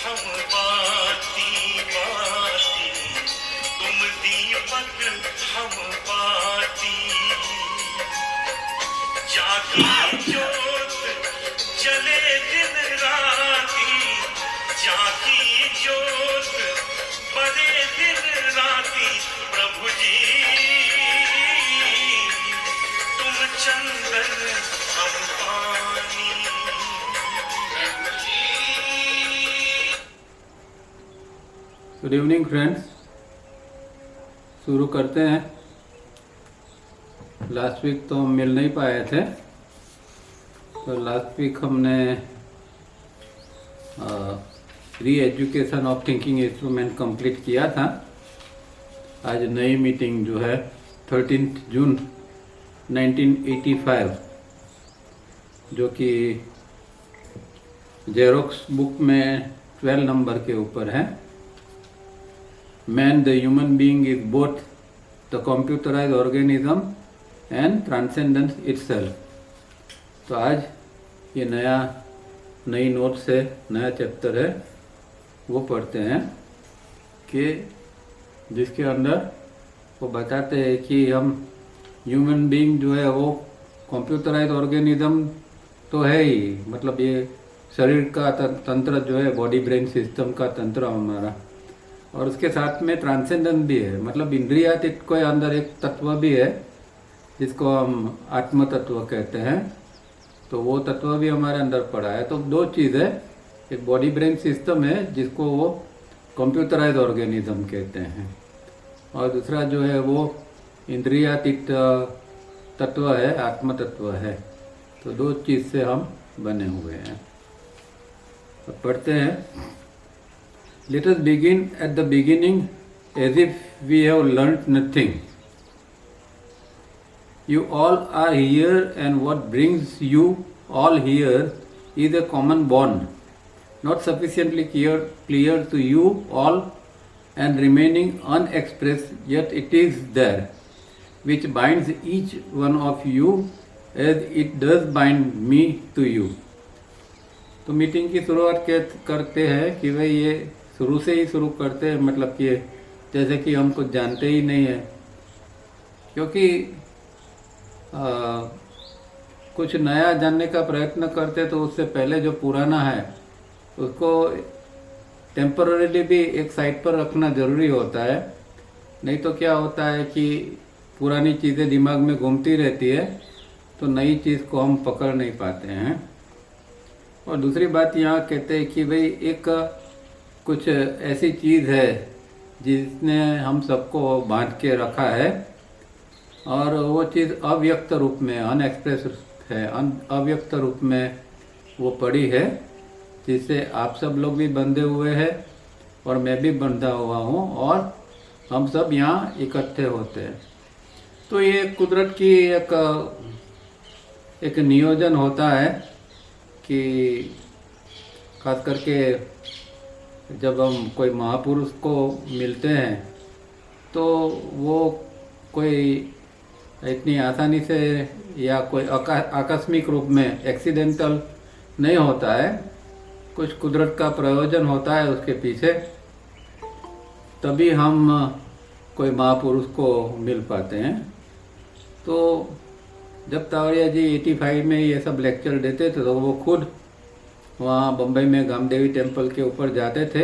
हम बाती बाती, तुम दीपक हम बाती, जागी ज्योत जले दिन राती, जागी ज्योत बड़े दिन राती, प्रभु जी तुम चंदन हम पानी। गुड इवनिंग फ्रेंड्स, शुरू करते हैं। लास्ट वीक तो हम मिल नहीं पाए थे, तो लास्ट वीक हमने री education of thinking instrument complete किया था। आज नई मीटिंग जो है 13 जून 1985, जो कि जेरोक्स बुक में 12 नंबर के ऊपर है। Man, the human being, is both the computerized organism and transcendence itself। तो आज ये नई नोट से नया चैप्टर है, वो पढ़ते हैं कि जिसके अंदर वो बताते हैं कि हम ह्यूमन बीइंग जो है वो कंप्यूटराइज ऑर्गेनिज्म तो है ही, मतलब ये शरीर का तंत्र जो है, बॉडी ब्रेन सिस्टम का तंत्र हमारा, और उसके साथ में ट्रांसेंडेंस भी है, मतलब इंद्रियातीत के अंदर एक तत्व भी है जिसको हम आत्म तत्व कहते हैं। तो वो तत्व भी हमारे अंदर पड़ा है। तो दो चीज़ है, एक बॉडी ब्रेन सिस्टम है जिसको वो कंप्यूटराइज ऑर्गेनिज्म कहते हैं, और दूसरा जो है वो इंद्रियातीत तत्व है, आत्म तत्व है। तो दो चीज़ से हम बने हुए हैं। तो पढ़ते हैं। Let us begin at the beginning as if we have learnt nothing. You all are here, and what brings you all here is a common bond, not sufficiently clear to you all and remaining unexpressed, yet it is there, which binds each one of you as it does bind me to you. तो meeting की शुरुआत करते हैं कि भाई ये शुरू से ही शुरू करते हैं, मतलब कि जैसे कि हम कुछ जानते ही नहीं है, क्योंकि कुछ नया जानने का प्रयत्न करते तो उससे पहले जो पुराना है उसको टेम्पररीली भी एक साइड पर रखना ज़रूरी होता है। नहीं तो क्या होता है कि पुरानी चीज़ें दिमाग में घूमती रहती है, तो नई चीज़ को हम पकड़ नहीं पाते हैं। और दूसरी बात यहाँ कहते हैं कि भाई एक कुछ ऐसी चीज़ है जिसने हम सबको बांध के रखा है, और वो चीज़ अव्यक्त रूप में, अनएक्सप्रेस है, अव्यक्त रूप में वो पड़ी है, जिससे आप सब लोग भी बंधे हुए हैं और मैं भी बंधा हुआ हूँ, और हम सब यहाँ इकट्ठे होते हैं। तो ये कुदरत की एक नियोजन होता है कि खास करके जब हम कोई महापुरुष को मिलते हैं तो वो कोई इतनी आसानी से या कोई आकस्मिक रूप में एक्सीडेंटल नहीं होता है, कुछ कुदरत का प्रयोजन होता है उसके पीछे, तभी हम कोई महापुरुष को मिल पाते हैं। तो जब तावड़िया जी 85 में ये सब लेक्चर देते थे तो वो खुद वहाँ बम्बई में गामदेवी टेम्पल के ऊपर जाते थे,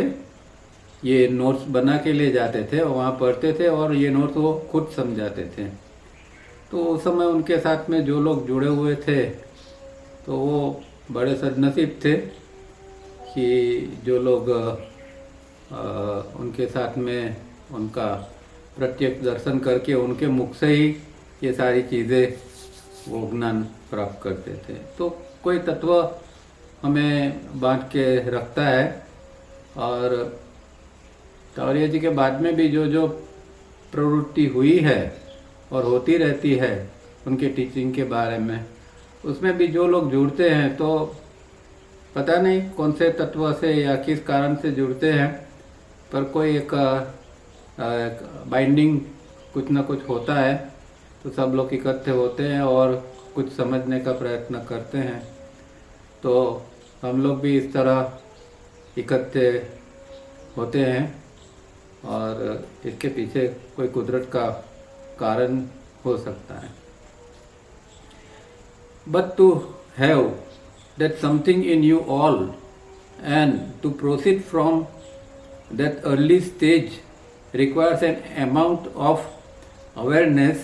ये नोट्स बना के ले जाते थे और वहाँ पढ़ते थे, और ये नोट्स वो खुद समझाते थे। तो उस समय उनके साथ में जो लोग जुड़े हुए थे तो वो बड़े सदनसीब थे कि जो लोग उनके साथ में उनका प्रत्यक्ष दर्शन करके उनके मुख से ही ये सारी चीज़ें वो ज्ञान प्राप्त करते थे। तो कोई तत्व हमें बांध के रखता है। और तावड़िया जी के बाद में भी जो प्रवृत्ति हुई है और होती रहती है उनके टीचिंग के बारे में, उसमें भी जो लोग जुड़ते हैं तो पता नहीं कौन से तत्व से या किस कारण से जुड़ते हैं, पर कोई एक बाइंडिंग कुछ ना कुछ होता है, तो सब लोग इकट्ठे होते हैं और कुछ समझने का प्रयत्न करते हैं। तो हम लोग भी इस तरह इकट्ठे होते हैं और इसके पीछे कोई कुदरत का कारण हो सकता है। But to have that something in you all and to proceed from that early stage requires an amount of awareness,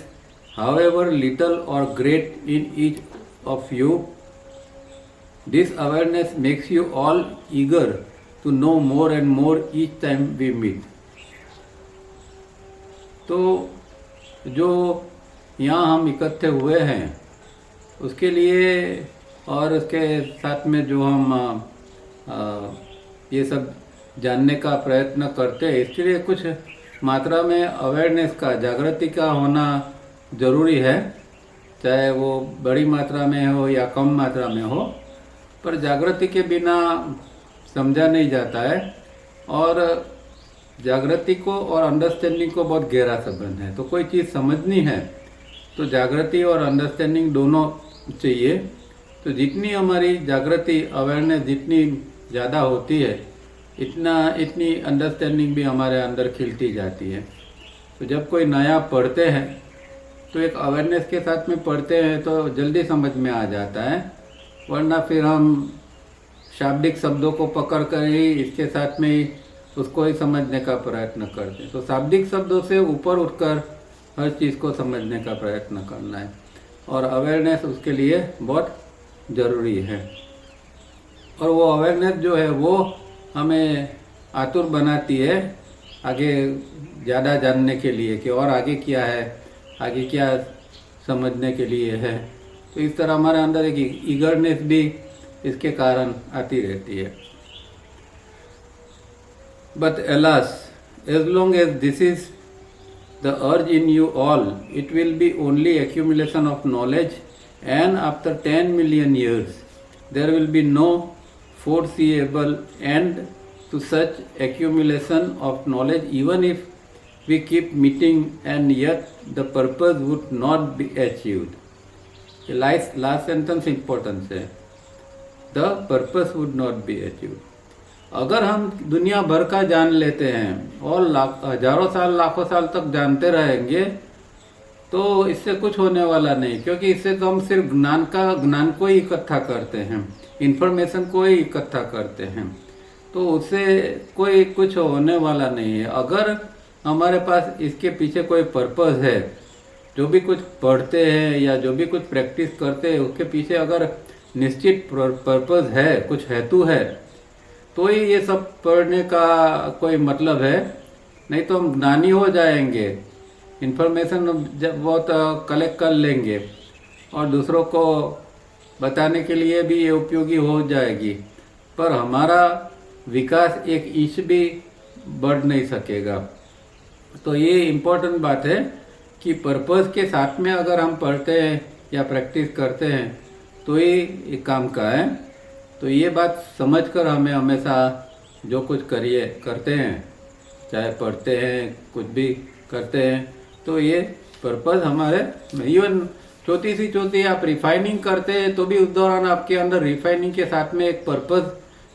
however little or great in each of you. This awareness makes you all eager to know more and more each time we meet. तो जो यहाँ हम इकट्ठे हुए हैं उसके लिए और उसके साथ में जो हम ये सब जानने का प्रयत्न करते हैं, इसके लिए कुछ मात्रा में अवेयरनेस का, जागृति का होना ज़रूरी है, चाहे वो बड़ी मात्रा में हो या कम मात्रा में हो। पर जागृति के बिना समझा नहीं जाता है और जागृति को और अंडरस्टैंडिंग को बहुत गहरा संबंध है। तो कोई चीज़ समझनी है तो जागृति और अंडरस्टैंडिंग दोनों चाहिए। तो जितनी हमारी जागृति, अवेयरनेस जितनी ज़्यादा होती है इतनी अंडरस्टैंडिंग भी हमारे अंदर खिलती जाती है। तो जब कोई नया पढ़ते हैं तो एक अवेयरनेस के साथ में पढ़ते हैं तो जल्दी समझ में आ जाता है, वरना फिर हम शाब्दिक शब्दों को पकड़ कर ही इसके साथ में ही उसको ही समझने का प्रयत्न करते हैं। तो शाब्दिक शब्दों से ऊपर उठकर हर चीज़ को समझने का प्रयत्न करना है और अवेयरनेस उसके लिए बहुत ज़रूरी है। और वो अवेयरनेस जो है वो हमें आतुर बनाती है आगे ज़्यादा जानने के लिए कि और आगे क्या है, आगे क्या समझने के लिए है। तो इस तरह हमारे अंदर एक ईगरनेस भी इसके कारण आती रहती है। But alas, as long as this is the urge in you all, it will be only accumulation of knowledge and after 10 million years there will be no foreseeable end to such accumulation of knowledge, even if we keep meeting, and yet the purpose would not be achieved. The last sentence important है, the purpose would not be achieved. अगर हम दुनिया भर का जान लेते हैं और हजारों साल, लाखों साल तक जानते रहेंगे तो इससे कुछ होने वाला नहीं, क्योंकि इससे तो हम सिर्फ ज्ञान को ही इकट्ठा करते हैं, इन्फॉर्मेशन को ही इकट्ठा करते हैं, तो उससे कोई कुछ होने वाला नहीं है। अगर हमारे पास इसके पीछे कोई पर्पस है, जो भी कुछ पढ़ते हैं या जो भी कुछ प्रैक्टिस करते हैं उसके पीछे अगर निश्चित पर्पस है, कुछ हेतु है, तो ही ये सब पढ़ने का कोई मतलब है। नहीं तो हम ज्ञानी हो जाएंगे, इन्फॉर्मेशन जब बहुत कलेक्ट कर लेंगे और दूसरों को बताने के लिए भी ये उपयोगी हो जाएगी, पर हमारा विकास एक इंच भी बढ़ नहीं सकेगा। तो ये इम्पोर्टेंट बात है कि पर्पस के साथ में अगर हम पढ़ते हैं या प्रैक्टिस करते हैं तो ये काम का है। तो ये बात समझकर हमें हमेशा जो कुछ करते हैं, चाहे पढ़ते हैं, कुछ भी करते हैं, तो ये पर्पस हमारे, इवन छोटी सी आप रिफाइनिंग करते हैं तो भी उस दौरान आपके अंदर रिफाइनिंग के साथ में एक पर्पस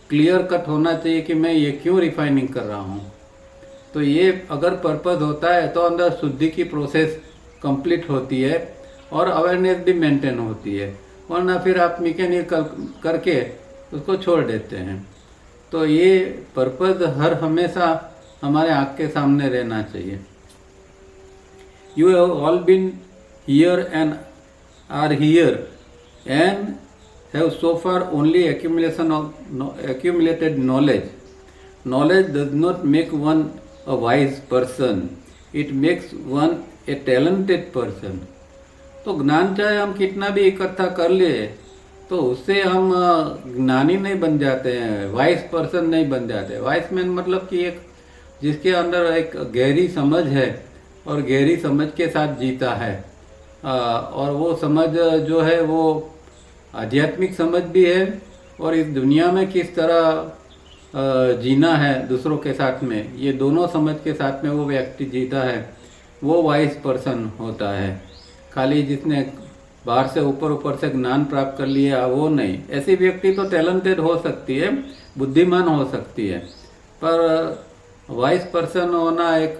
क्लियर कट होना चाहिए कि मैं ये क्यों रिफाइनिंग कर रहा हूँ। तो ये अगर पर्पस होता है तो अंदर शुद्धि की प्रोसेस कंप्लीट होती है और अवेयरनेस भी मेंटेन होती है, वरना फिर आप मैकेनिकल करके उसको छोड़ देते हैं। तो ये पर्पस हर हमेशा हमारे आँख के सामने रहना चाहिए। You have all been here and are here and have so far only accumulated knowledge. Knowledge does not make one a wise person. It makes one a talented person. तो ज्ञान चाहे हम कितना भी इकट्ठा कर लिए तो उससे हम ज्ञानी नहीं बन जाते हैं, वाइस पर्सन नहीं बन जाते। वाइस मैन मतलब कि एक जिसके अंदर एक गहरी समझ है और गहरी समझ के साथ जीता है, और वो समझ जो है वो आध्यात्मिक समझ भी है और इस दुनिया में किस तरह जीना है दूसरों के साथ में, ये दोनों समझ के साथ में वो व्यक्ति जीता है, वो वाइस पर्सन होता है। खाली जिसने बाहर से ऊपर ऊपर से ज्ञान प्राप्त कर लिया, वो नहीं। ऐसी व्यक्ति तो टैलेंटेड हो सकती है, बुद्धिमान हो सकती है, पर वाइस पर्सन होना, एक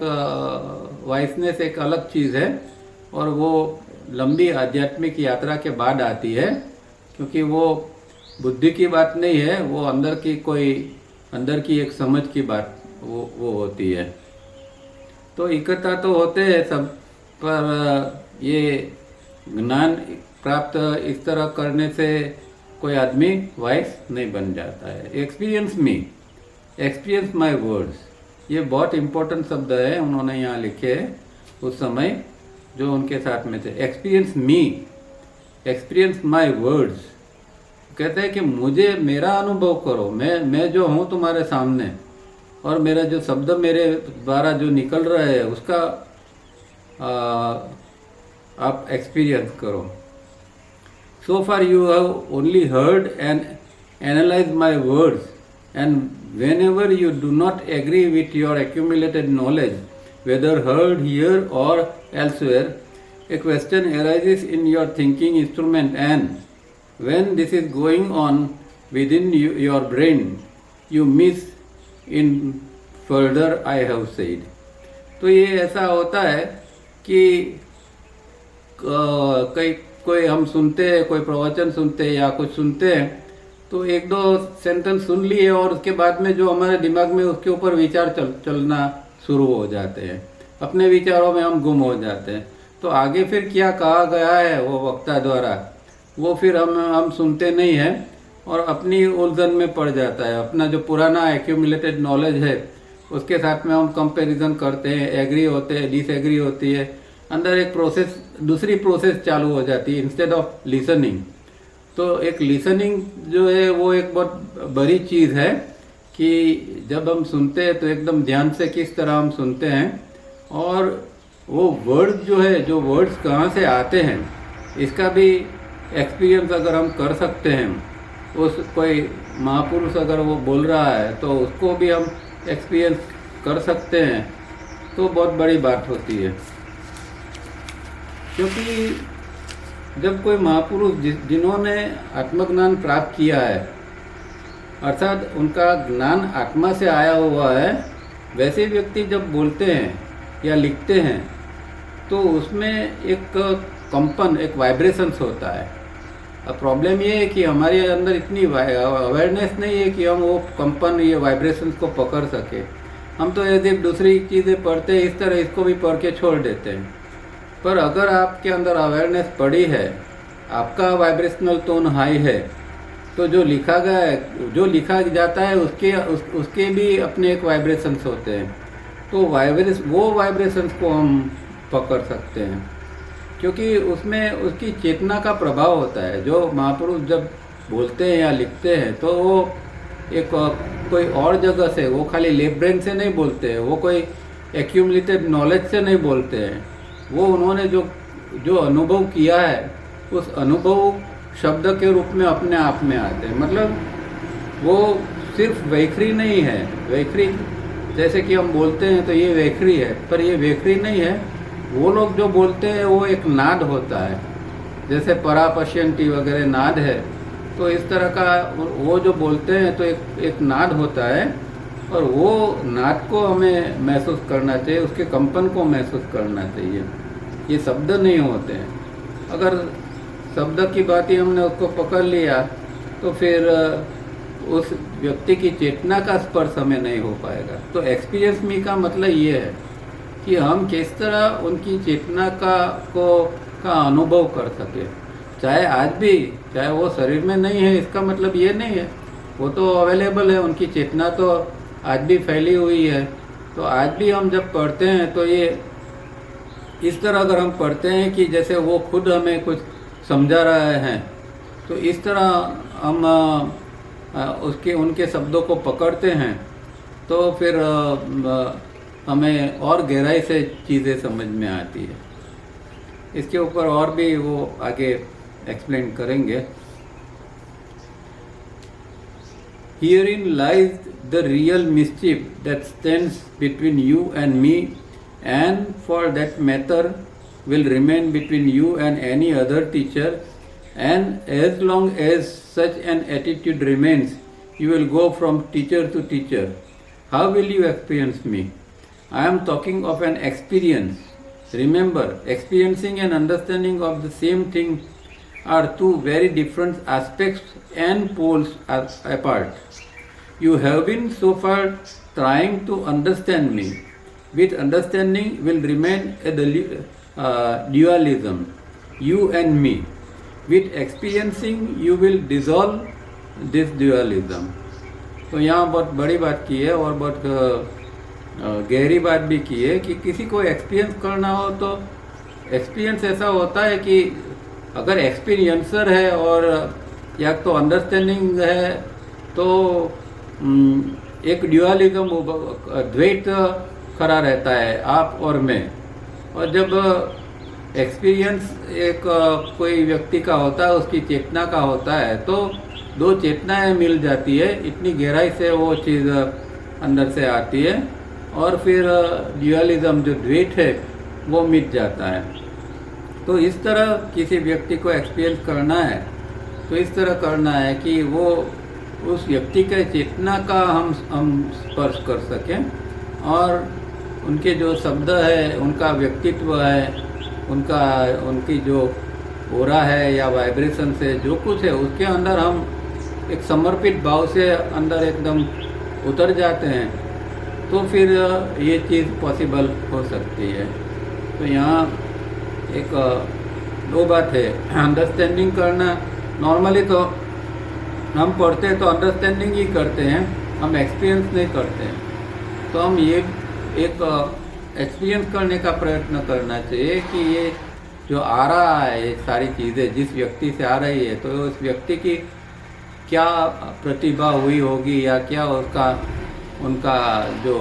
वाइसनेस एक अलग चीज़ है, और वो लंबी आध्यात्मिक यात्रा के बाद आती है, क्योंकि वो बुद्धि की बात नहीं है, वो अंदर की एक समझ की बात वो होती है। तो इकट्ठा तो होते हैं सब, पर ये ज्ञान प्राप्त इस तरह करने से कोई आदमी वाइस नहीं बन जाता है। एक्सपीरियंस माई वर्ड्स, ये बहुत इम्पोर्टेंट शब्द है, उन्होंने यहाँ लिखे उस समय जो उनके साथ में थे। एक्सपीरियंस माई वर्ड्स, कहते हैं कि मुझे मेरा अनुभव करो, मैं जो हूँ तुम्हारे सामने, और मेरा जो शब्द मेरे द्वारा जो निकल रहा है उसका आप एक्सपीरियंस करो। So far you have only heard and analyse my words, and whenever you do not agree with your accumulated knowledge, whether heard here or elsewhere, a question arises in your thinking instrument, and when this is going on within your brain, you miss in further I have said. तो ये ऐसा होता है कि कोई हम सुनते हैं, कोई प्रवचन सुनते हैं या कुछ सुनते हैं, तो एक दो सेंटेंस सुन लिए और उसके बाद में जो हमारे दिमाग में उसके ऊपर विचार चलना शुरू हो जाते हैं, अपने विचारों में हम गुम हो जाते हैं। तो आगे फिर क्या कहा गया है वो वक्ता द्वारा, वो फिर हम सुनते नहीं हैं और अपनी उलझन में पड़ जाता है। अपना जो पुराना एक्यूमुलेटेड नॉलेज है उसके साथ में हम कंपैरिजन करते हैं, एग्री होते हैं, डिसएग्री होती है, अंदर एक दूसरी प्रोसेस चालू हो जाती है इंस्टेड ऑफ लिसनिंग। तो एक लिसनिंग जो है वो एक बहुत बड़ी चीज़ है कि जब हम सुनते हैं तो एकदम ध्यान से किस तरह हम सुनते हैं, और वो वर्ड जो है, जो वर्ड्स कहाँ से आते हैं, इसका भी एक्सपीरियंस अगर हम कर सकते हैं, उस कोई महापुरुष अगर वो बोल रहा है तो उसको भी हम एक्सपीरियंस कर सकते हैं, तो बहुत बड़ी बात होती है। क्योंकि जब कोई महापुरुष जिन्होंने आत्मज्ञान प्राप्त किया है, अर्थात उनका ज्ञान आत्मा से आया हुआ है, वैसे व्यक्ति जब बोलते हैं या लिखते हैं तो उसमें एक कंपन, एक वाइब्रेशंस होता है। अब प्रॉब्लम ये है कि हमारे अंदर इतनी अवेयरनेस नहीं है कि हम वो कंपन, ये वाइब्रेशंस को पकड़ सके। हम तो यदि दूसरी चीज़ें पढ़ते हैं इस तरह, इसको भी पढ़ के छोड़ देते हैं। पर अगर आपके अंदर अवेयरनेस पड़ी है, आपका वाइब्रेशनल टोन हाई है, तो जो लिखा गया है, जो लिखा जाता है उसके भी अपने एक वाइब्रेशंस होते हैं। तो वो वाइब्रेशंस को हम पकड़ सकते हैं, क्योंकि उसमें उसकी चेतना का प्रभाव होता है। जो महापुरुष जब बोलते हैं या लिखते हैं तो वो एक कोई और जगह से, वो खाली लेफ्ट ब्रेन से नहीं बोलते हैं, वो कोई एक्यूमुलेटेड नॉलेज से नहीं बोलते हैं। वो उन्होंने जो अनुभव किया है, उस अनुभव शब्द के रूप में अपने आप में आते हैं। मतलब वो सिर्फ वैखरी नहीं है, वैखरी जैसे कि हम बोलते हैं तो ये वैखरी है, पर ये वैखरी नहीं है। वो लोग जो बोलते हैं वो एक नाद होता है, जैसे परापश्यंती वगैरह नाद है, तो इस तरह का वो जो बोलते हैं तो एक नाद होता है, और वो नाद को हमें महसूस करना चाहिए, उसके कंपन को महसूस करना चाहिए। ये शब्द नहीं होते हैं। अगर शब्द की बात ही हमने उसको पकड़ लिया तो फिर उस व्यक्ति की चेतना का स्पर्श हमें नहीं हो पाएगा। तो एक्सपीरियंस मी का मतलब ये है कि हम किस तरह उनकी चेतना का अनुभव कर सके। चाहे आज भी, चाहे वो शरीर में नहीं है, इसका मतलब ये नहीं है, वो तो अवेलेबल है, उनकी चेतना तो आज भी फैली हुई है। तो आज भी हम जब पढ़ते हैं तो ये इस तरह अगर हम पढ़ते हैं कि जैसे वो खुद हमें कुछ समझा रहे हैं, तो इस तरह हम उनके शब्दों को पकड़ते हैं, तो फिर हमें और गहराई से चीज़ें समझ में आती है। इसके ऊपर और भी वो आगे एक्सप्लेन करेंगे। Herein lies the real mischief that stands between you and me, and for that matter, will remain between you and any other teacher, and as long as such an attitude remains, you will go from teacher to teacher. How will you experience me? I am talking of an experience. Remember, experiencing and understanding of the same thing are two very different aspects and poles apart. You have been so far trying to understand me. With understanding will remain a dualism, you and me. With experiencing you will dissolve this dualism. तो यहाँ बहुत बड़ी बात की है और बहुत गहरी बात भी की है कि किसी को एक्सपीरियंस करना हो तो एक्सपीरियंस ऐसा होता है कि अगर एक्सपीरियंसर है और या तो अंडरस्टैंडिंग है तो एक ड्यूअलिज्म द्वैत खड़ा रहता है आप और मैं। और जब एक्सपीरियंस एक कोई व्यक्ति का होता है, उसकी चेतना का होता है, तो दो चेतनाएं मिल जाती है, इतनी गहराई से वो चीज़ अंदर से आती है और फिर ड्यूअलिज्म जो द्वैत है वो मिट जाता है। तो इस तरह किसी व्यक्ति को एक्सपीरियंस करना है तो इस तरह करना है कि वो उस व्यक्ति के चेतना का हम स्पर्श कर सकें और उनके जो शब्द है, उनका व्यक्तित्व है, उनकी जो ओरा है या वाइब्रेशन से जो कुछ है उसके अंदर हम एक समर्पित भाव से अंदर एकदम उतर जाते हैं तो फिर ये चीज़ पॉसिबल हो सकती है। तो यहाँ एक दो बात है, अंडरस्टैंडिंग करना। नॉर्मली तो हम पढ़ते हैं तो अंडरस्टैंडिंग ही करते हैं, हम एक्सपीरियंस नहीं करते हैं। तो हम ये एक एक्सपीरियंस करने का प्रयत्न करना चाहिए कि ये जो आ रहा है, ये सारी चीज़ें जिस व्यक्ति से आ रही है तो उस व्यक्ति की क्या प्रतिभा हुई होगी या क्या उनका जो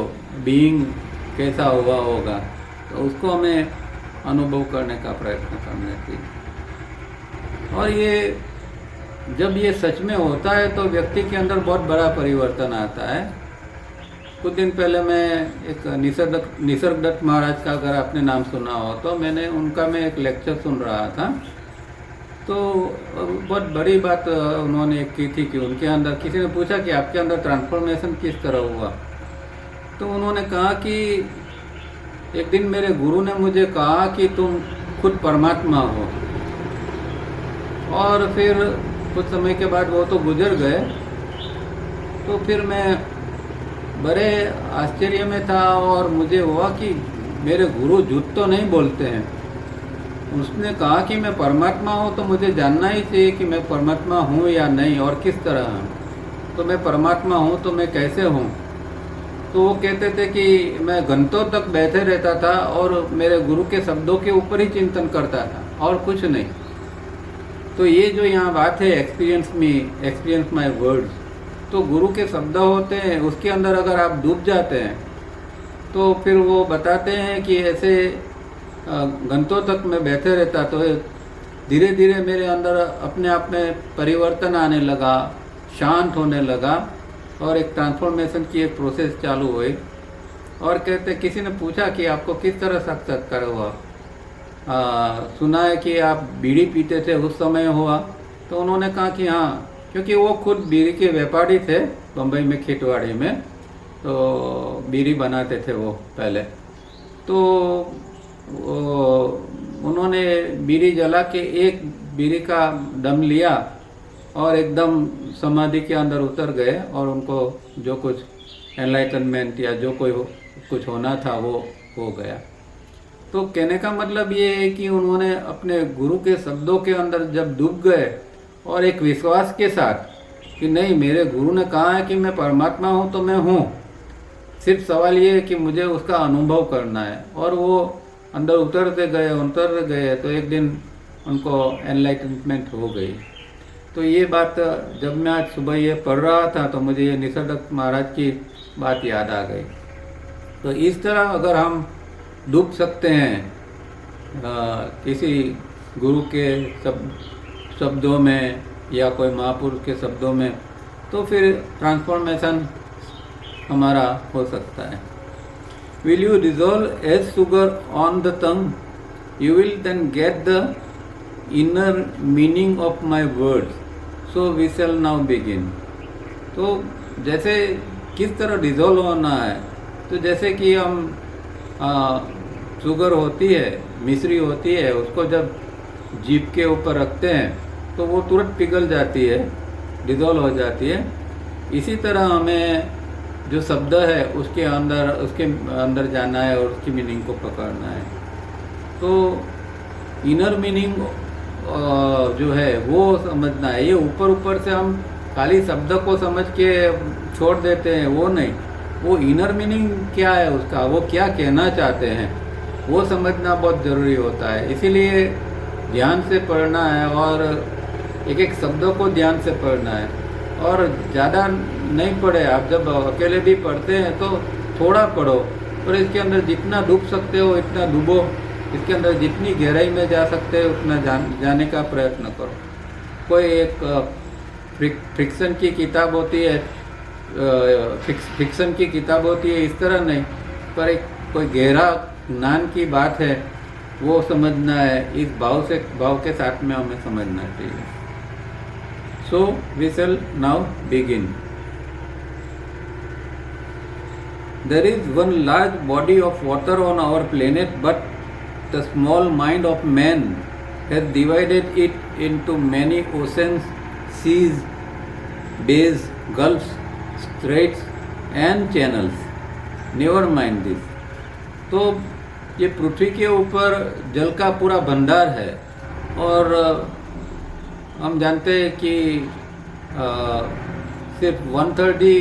बीइंग कैसा हुआ होगा, तो उसको हमें अनुभव करने का प्रयत्न करना चाहिए। और ये जब ये सच में होता है तो व्यक्ति के अंदर बहुत बड़ा परिवर्तन आता है। कुछ दिन पहले मैं एक निसर्ग दत्त महाराज का, अगर आपने नाम सुना हो तो, मैंने उनका मैं एक लेक्चर सुन रहा था। तो बहुत बड़ी बात उन्होंने की थी कि उनके अंदर, किसी ने पूछा कि आपके अंदर ट्रांसफॉर्मेशन किस तरह हुआ, तो उन्होंने कहा कि एक दिन मेरे गुरु ने मुझे कहा कि तुम खुद परमात्मा हो। और फिर कुछ समय के बाद वो तो गुजर गए, तो फिर मैं बड़े आश्चर्य में था और मुझे हुआ कि मेरे गुरु झूठ तो नहीं बोलते हैं। उसने कहा कि मैं परमात्मा हूँ तो मुझे जानना ही चाहिए कि मैं परमात्मा हूँ या नहीं और किस तरह हूँ। तो मैं परमात्मा हूँ तो मैं कैसे हूँ? तो वो कहते थे कि मैं घंटों तक बैठे रहता था और मेरे गुरु के शब्दों के ऊपर ही चिंतन करता था और कुछ नहीं। तो ये जो यहाँ बात है, एक्सपीरियंस माय वर्ड्स, तो गुरु के शब्द होते हैं, उसके अंदर अगर आप डूब जाते हैं तो फिर वो बताते हैं कि ऐसे घंटों तक मैं बैठे रहता तो धीरे धीरे मेरे अंदर अपने आप में परिवर्तन आने लगा, शांत होने लगा और एक ट्रांसफॉर्मेशन की एक प्रोसेस चालू हुई। और कहते, किसी ने पूछा कि आपको किस तरह साक्षात्कार हुआ, सुना है कि आप बीड़ी पीते थे, उस समय हुआ? तो उन्होंने कहा कि हाँ, क्योंकि वो खुद बीड़ी के व्यापारी थे बम्बई में, खेतवाड़ी में, तो बीड़ी बनाते थे वो पहले। तो उन्होंने बीड़ी जला के एक बीड़ी का दम लिया और एकदम समाधि के अंदर उतर गए और उनको जो कुछ एनलाइटनमेंट या जो कोई कुछ होना था वो हो गया। तो कहने का मतलब ये है कि उन्होंने अपने गुरु के शब्दों के अंदर जब डूब गए और एक विश्वास के साथ कि नहीं, मेरे गुरु ने कहा है कि मैं परमात्मा हूँ तो मैं हूँ, सिर्फ सवाल ये है कि मुझे उसका अनुभव करना है। और वो अंदर उतरते गए तो एक दिन उनको एनलाइटनमेंट हो गई। तो ये बात जब मैं आज सुबह ये पढ़ रहा था तो मुझे ये निसर्ग दत्त महाराज की बात याद आ गई। तो इस तरह अगर हम डूब सकते हैं किसी गुरु के शब्दों में या कोई महापुरुष के शब्दों में, तो फिर ट्रांसफॉर्मेशन हमारा हो सकता है। Will you dissolve as sugar on the tongue you will then get the inner meaning of my words. So we shall now begin. तो जैसे किस तरह डिजोल्व होना है, तो जैसे कि हम शुगर होती है, मिश्री होती है, उसको जब जीभ के ऊपर रखते हैं तो वो तुरंत पिघल जाती है, डिजोल्व हो जाती है। इसी तरह हमें जो शब्द है उसके अंदर जाना है और उसकी मीनिंग को पकड़ना है। तो इनर मीनिंग जो है वो समझना है। ये ऊपर ऊपर से हम खाली शब्द को समझ के छोड़ देते हैं, वो नहीं। वो इनर मीनिंग क्या है उसका, वो क्या कहना चाहते हैं, वो समझना बहुत ज़रूरी होता है। इसीलिए ध्यान से पढ़ना है और एक एक शब्दों को ध्यान से पढ़ना है। और ज़्यादा नहीं पढ़े आप, जब अकेले भी पढ़ते हैं तो थोड़ा पढ़ो और इसके अंदर जितना डूब सकते हो इतना डूबो, इसके अंदर जितनी गहराई में जा सकते हो उतना जाने का प्रयत्न करो। कोई एक फ्रिक्शन की किताब होती है, फिक्शन की किताब होती है, इस तरह नहीं, पर एक कोई गहरा ज्ञान की बात है, वो समझना है। इस भाव के साथ में हमें समझना चाहिए। So we shall now begin. There is one large body of water on our planet, but the small mind of man has divided it into many oceans, seas, bays, gulfs, straits and channels. Never mind this. तो ये पृथ्वी के ऊपर जल का पूरा भंडार है और हम जानते हैं कि सिर्फ 1/3 ही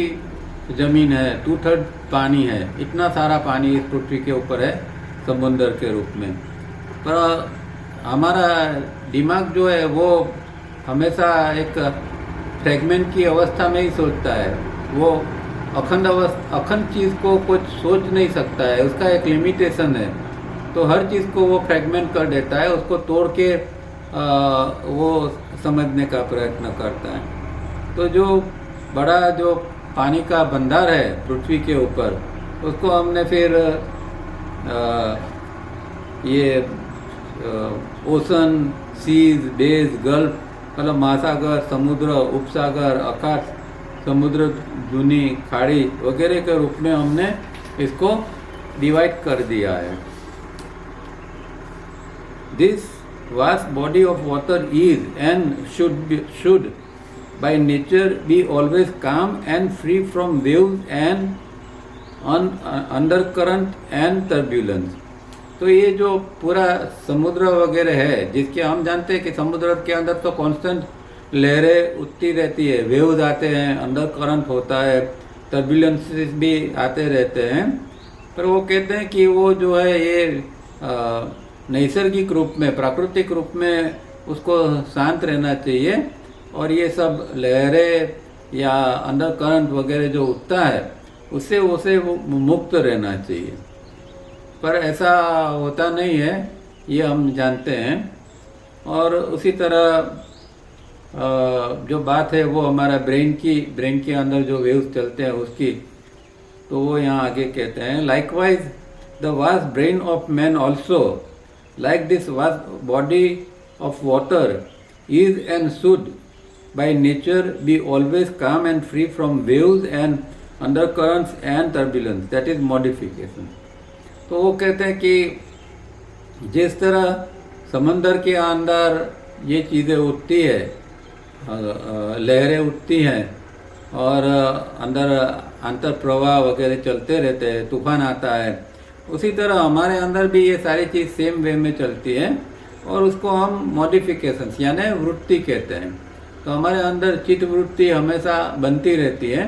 ज़मीन है, 2/3 पानी है। इतना सारा पानी इस पृथ्वी के ऊपर है समुद्र के रूप में। पर हमारा दिमाग जो है वो हमेशा एक फ्रेगमेंट की अवस्था में ही सोचता है। वो अखंड चीज़ को कुछ सोच नहीं सकता है, उसका एक लिमिटेशन है। तो हर चीज़ को वो फ्रेगमेंट कर देता है, उसको तोड़ के वो समझने का प्रयत्न करता है। तो जो बड़ा जो पानी का भंडार है पृथ्वी के ऊपर, उसको हमने फिर ये ओशन, सीज, बेज, गल्फ, मतलब महासागर, समुद्र, उपसागर, आकाश, समुद्र, जूनी, खाड़ी वगैरह के रूप में हमने इसको डिवाइड कर दिया है। This vast body of water is and should by nature be always calm and free from waves and undercurrent and turbulence. तो ये जो पूरा समुद्र वगैरह है, जिसके हम जानते हैं कि समुद्र के अंदर तो कांस्टेंट लहरें उठती रहती है, वेव्स आते हैं, अंडर करंट होता है, टर्बुलेंसेस भी आते रहते हैं। पर वो कहते हैं कि वो जो है ये नैसर्गिक रूप में, प्राकृतिक रूप में उसको शांत रहना चाहिए और ये सब लहरें या अंडर करंट वगैरह जो उठता है उससे वो मुक्त रहना चाहिए। पर ऐसा होता नहीं है, ये हम जानते हैं। और उसी तरह जो बात है वो हमारा ब्रेन के अंदर जो वेव्स चलते हैं उसकी, तो वो यहाँ आगे कहते हैं, likewise the vast brain of man also like this vast body of water is and should by nature be always calm and free from waves and undercurrents and turbulence, that is modification. तो वो कहते हैं कि जिस तरह समंदर के अंदर ये चीज़ें उठती है, लहरें उठती हैं और अंदर अंतर प्रवाह वगैरह चलते रहते हैं, तूफान आता है, उसी तरह हमारे अंदर भी ये सारी चीज़ सेम वे में चलती है और उसको हम मॉडिफिकेशंस यानी वृत्ति कहते हैं। तो हमारे अंदर चित्त वृत्ति हमेशा बनती रहती है।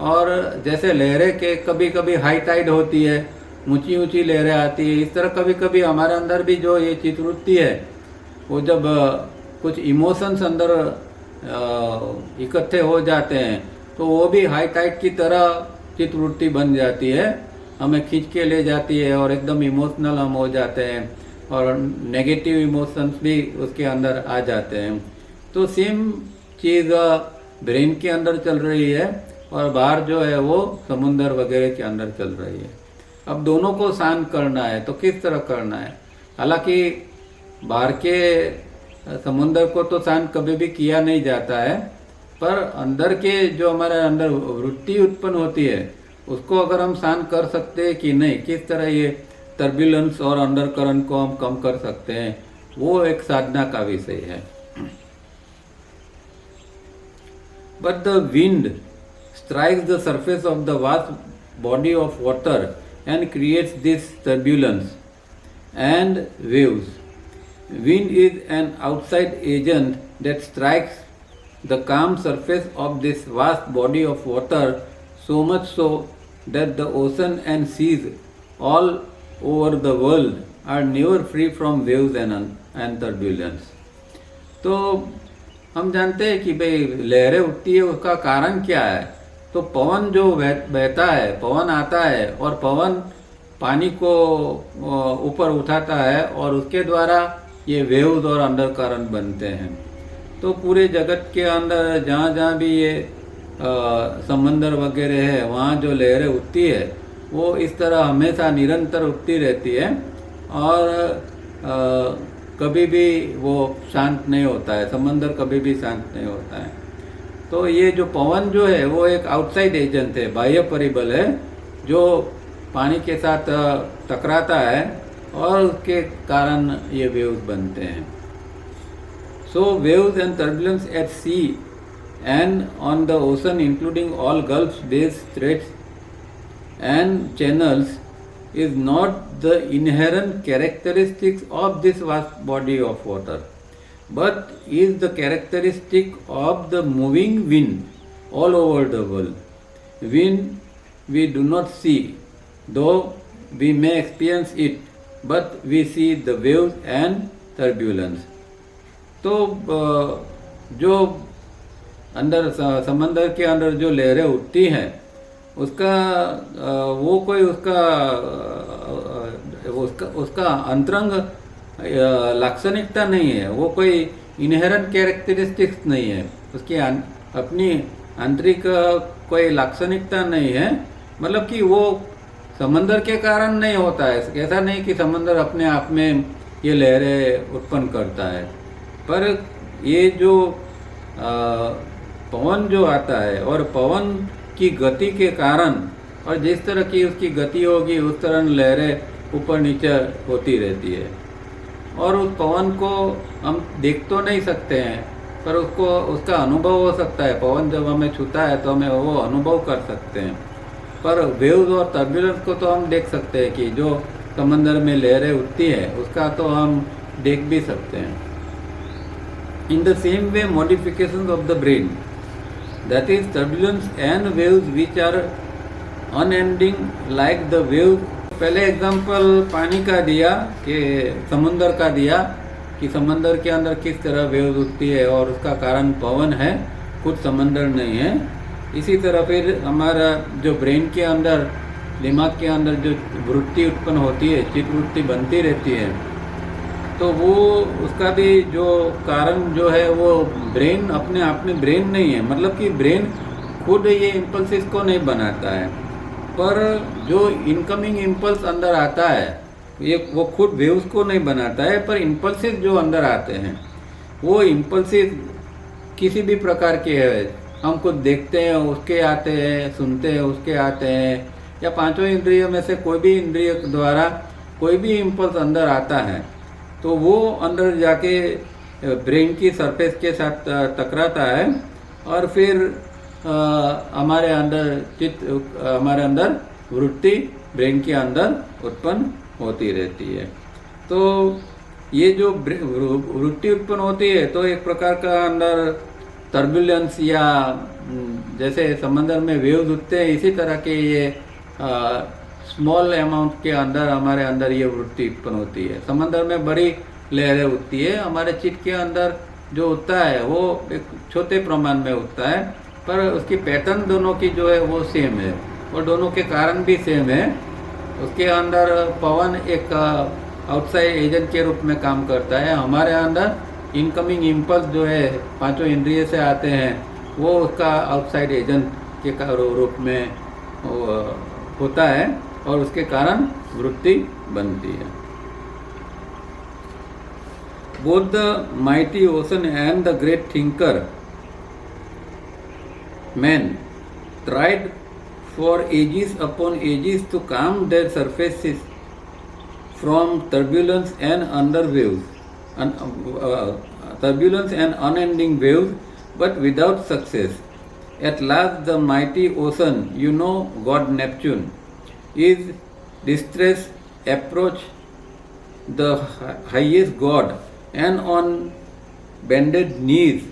और जैसे लहरें के कभी कभी हाई टाइड होती है, ऊंची ऊंची लहरें आती है, इस तरह कभी कभी हमारे अंदर भी जो ये चित्त वृत्ति है वो जब कुछ इमोशंस अंदर इकट्ठे हो जाते हैं तो वो भी हाई टाइड की तरह चित्त वृत्ति बन जाती है, हमें खींच के ले जाती है और एकदम इमोशनल हम हो जाते हैं और नेगेटिव इमोशंस भी उसके अंदर आ जाते हैं। तो सेम चीज़ ब्रेन के अंदर चल रही है और बाहर जो है वो समुंदर वगैरह के अंदर चल रही है। अब दोनों को शांत करना है तो किस तरह करना है? हालांकि बाहर के समुद्र को तो शांत कभी भी किया नहीं जाता है, पर अंदर के जो हमारे अंदर वृत्ति उत्पन्न होती है उसको अगर हम शांत कर सकते हैं कि नहीं, किस तरह ये टर्बुलेंस और अंडर करंट को हम कम कर सकते हैं, वो एक साधना का विषय है। But the wind strikes the surface of the vast body of water and creates this turbulence and waves. Wind is an outside agent that strikes the calm surface of this vast body of water, so much so that the ocean and seas all over the world are never free from waves and turbulence. तो हम जानते हैं कि भाई लहरें उठती है, उसका कारण क्या है? तो पवन जो बहता है, पवन आता है और पवन पानी को ऊपर उठाता है और उसके द्वारा ये वेव्स और अंडर करंट बनते हैं। तो पूरे जगत के अंदर जहाँ जहाँ भी ये समंदर वगैरह है, वहाँ जो लहरें उठती है वो इस तरह हमेशा निरंतर उठती रहती है और कभी भी वो शांत नहीं होता है, समंदर कभी भी शांत नहीं होता है। तो ये जो पवन जो है वो एक आउटसाइड एजेंट है, बाह्य परिबल है जो पानी के साथ टकराता है और उसके कारण ये वेव्स बनते हैं। So waves and turbulence at sea and on the ocean including all gulfs, bays, straits and channels is not the inherent characteristics of this vast body of water, but is the characteristic of the moving wind all over the world. Wind we do not see, though we may experience it, but we see the waves and turbulence. तो जो अंदर समंदर के अंदर जो लहरें उठती हैं उसका वो कोई उसका अंतरंग लाक्षणिकता नहीं है, वो कोई इनहेरेंट कैरेक्टरिस्टिक्स नहीं है, उसकी अपनी आंतरिक कोई लाक्षणिकता नहीं है। मतलब कि वो समंदर के कारण नहीं होता है, ऐसा नहीं कि समंदर अपने आप में ये लहरें उत्पन्न करता है, पर ये जो पवन जो आता है और पवन की गति के कारण और जिस तरह की उसकी गति होगी उस तरह लहरें ऊपर नीचे होती रहती है। और उस पवन को हम देख तो नहीं सकते हैं, पर उसका अनुभव हो सकता है। पवन जब हमें छूता है तो हमें वो अनुभव कर सकते हैं। पर वेव्स और टर्बुलेंस को तो हम देख सकते हैं कि जो समंदर में लहरें उठती है उसका तो हम देख भी सकते हैं। In the same way modifications of the brain, that is turbulence and waves which are unending like the waves। पहले एग्जांपल पानी का दिया कि समुंदर का दिया कि समंदर के अंदर किस तरह वेव्स उठती है और उसका कारण पवन है, खुद समंदर नहीं है। इसी तरह फिर हमारा जो ब्रेन के अंदर, दिमाग के अंदर जो वृत्ति उत्पन्न होती है, चित्त वृत्ति बनती रहती है, तो वो उसका भी जो कारण जो है वो ब्रेन अपने आप में ब्रेन नहीं है। मतलब कि ब्रेन खुद ये इम्पल्सिस को नहीं बनाता है, पर जो इनकमिंग इम्पल्स अंदर आता है ये वो खुद वेव्स को नहीं बनाता है, पर इम्पल्सिस जो अंदर आते हैं वो इम्पल्सिस किसी भी प्रकार के है। हम कुछ देखते हैं उसके आते हैं, सुनते हैं उसके आते हैं, या पांचों इंद्रियों में से कोई भी इंद्रिय द्वारा कोई भी इम्पल्स अंदर आता है तो वो अंदर जाके ब्रेन की सरफेस के साथ टकराता है और फिर हमारे अंदर वृत्ति ब्रेन के अंदर उत्पन्न होती रहती है। तो ये जो वृत्ति उत्पन्न होती है तो एक प्रकार का अंदर टर्बुलेंस या जैसे समंदर में वेव्स उठते हैं, इसी तरह के ये स्मॉल अमाउंट के अंदर हमारे अंदर ये वृत्ति उत्पन्न होती है। समंदर में बड़ी लहरें उठती है, हमारे चित्त के अंदर जो उठता है वो एक छोटे प्रमाण में उठता है, पर उसकी पैटर्न दोनों की जो है वो सेम है और दोनों के कारण भी सेम है। उसके अंदर पवन एक आउटसाइड एजेंट के रूप में काम करता है, हमारे अंदर इनकमिंग इम्पल्स जो है पांचों इंद्रिय से आते हैं वो उसका आउटसाइड एजेंट के रूप में होता है और उसके कारण वृत्ति बनती है। both the mighty ocean and the great thinker men tried for ages upon ages to calm their surfaces from turbulence and turbulence and unending waves, but without success. At last, the mighty ocean, God Neptune, is distress approached the highest God, and on bended knees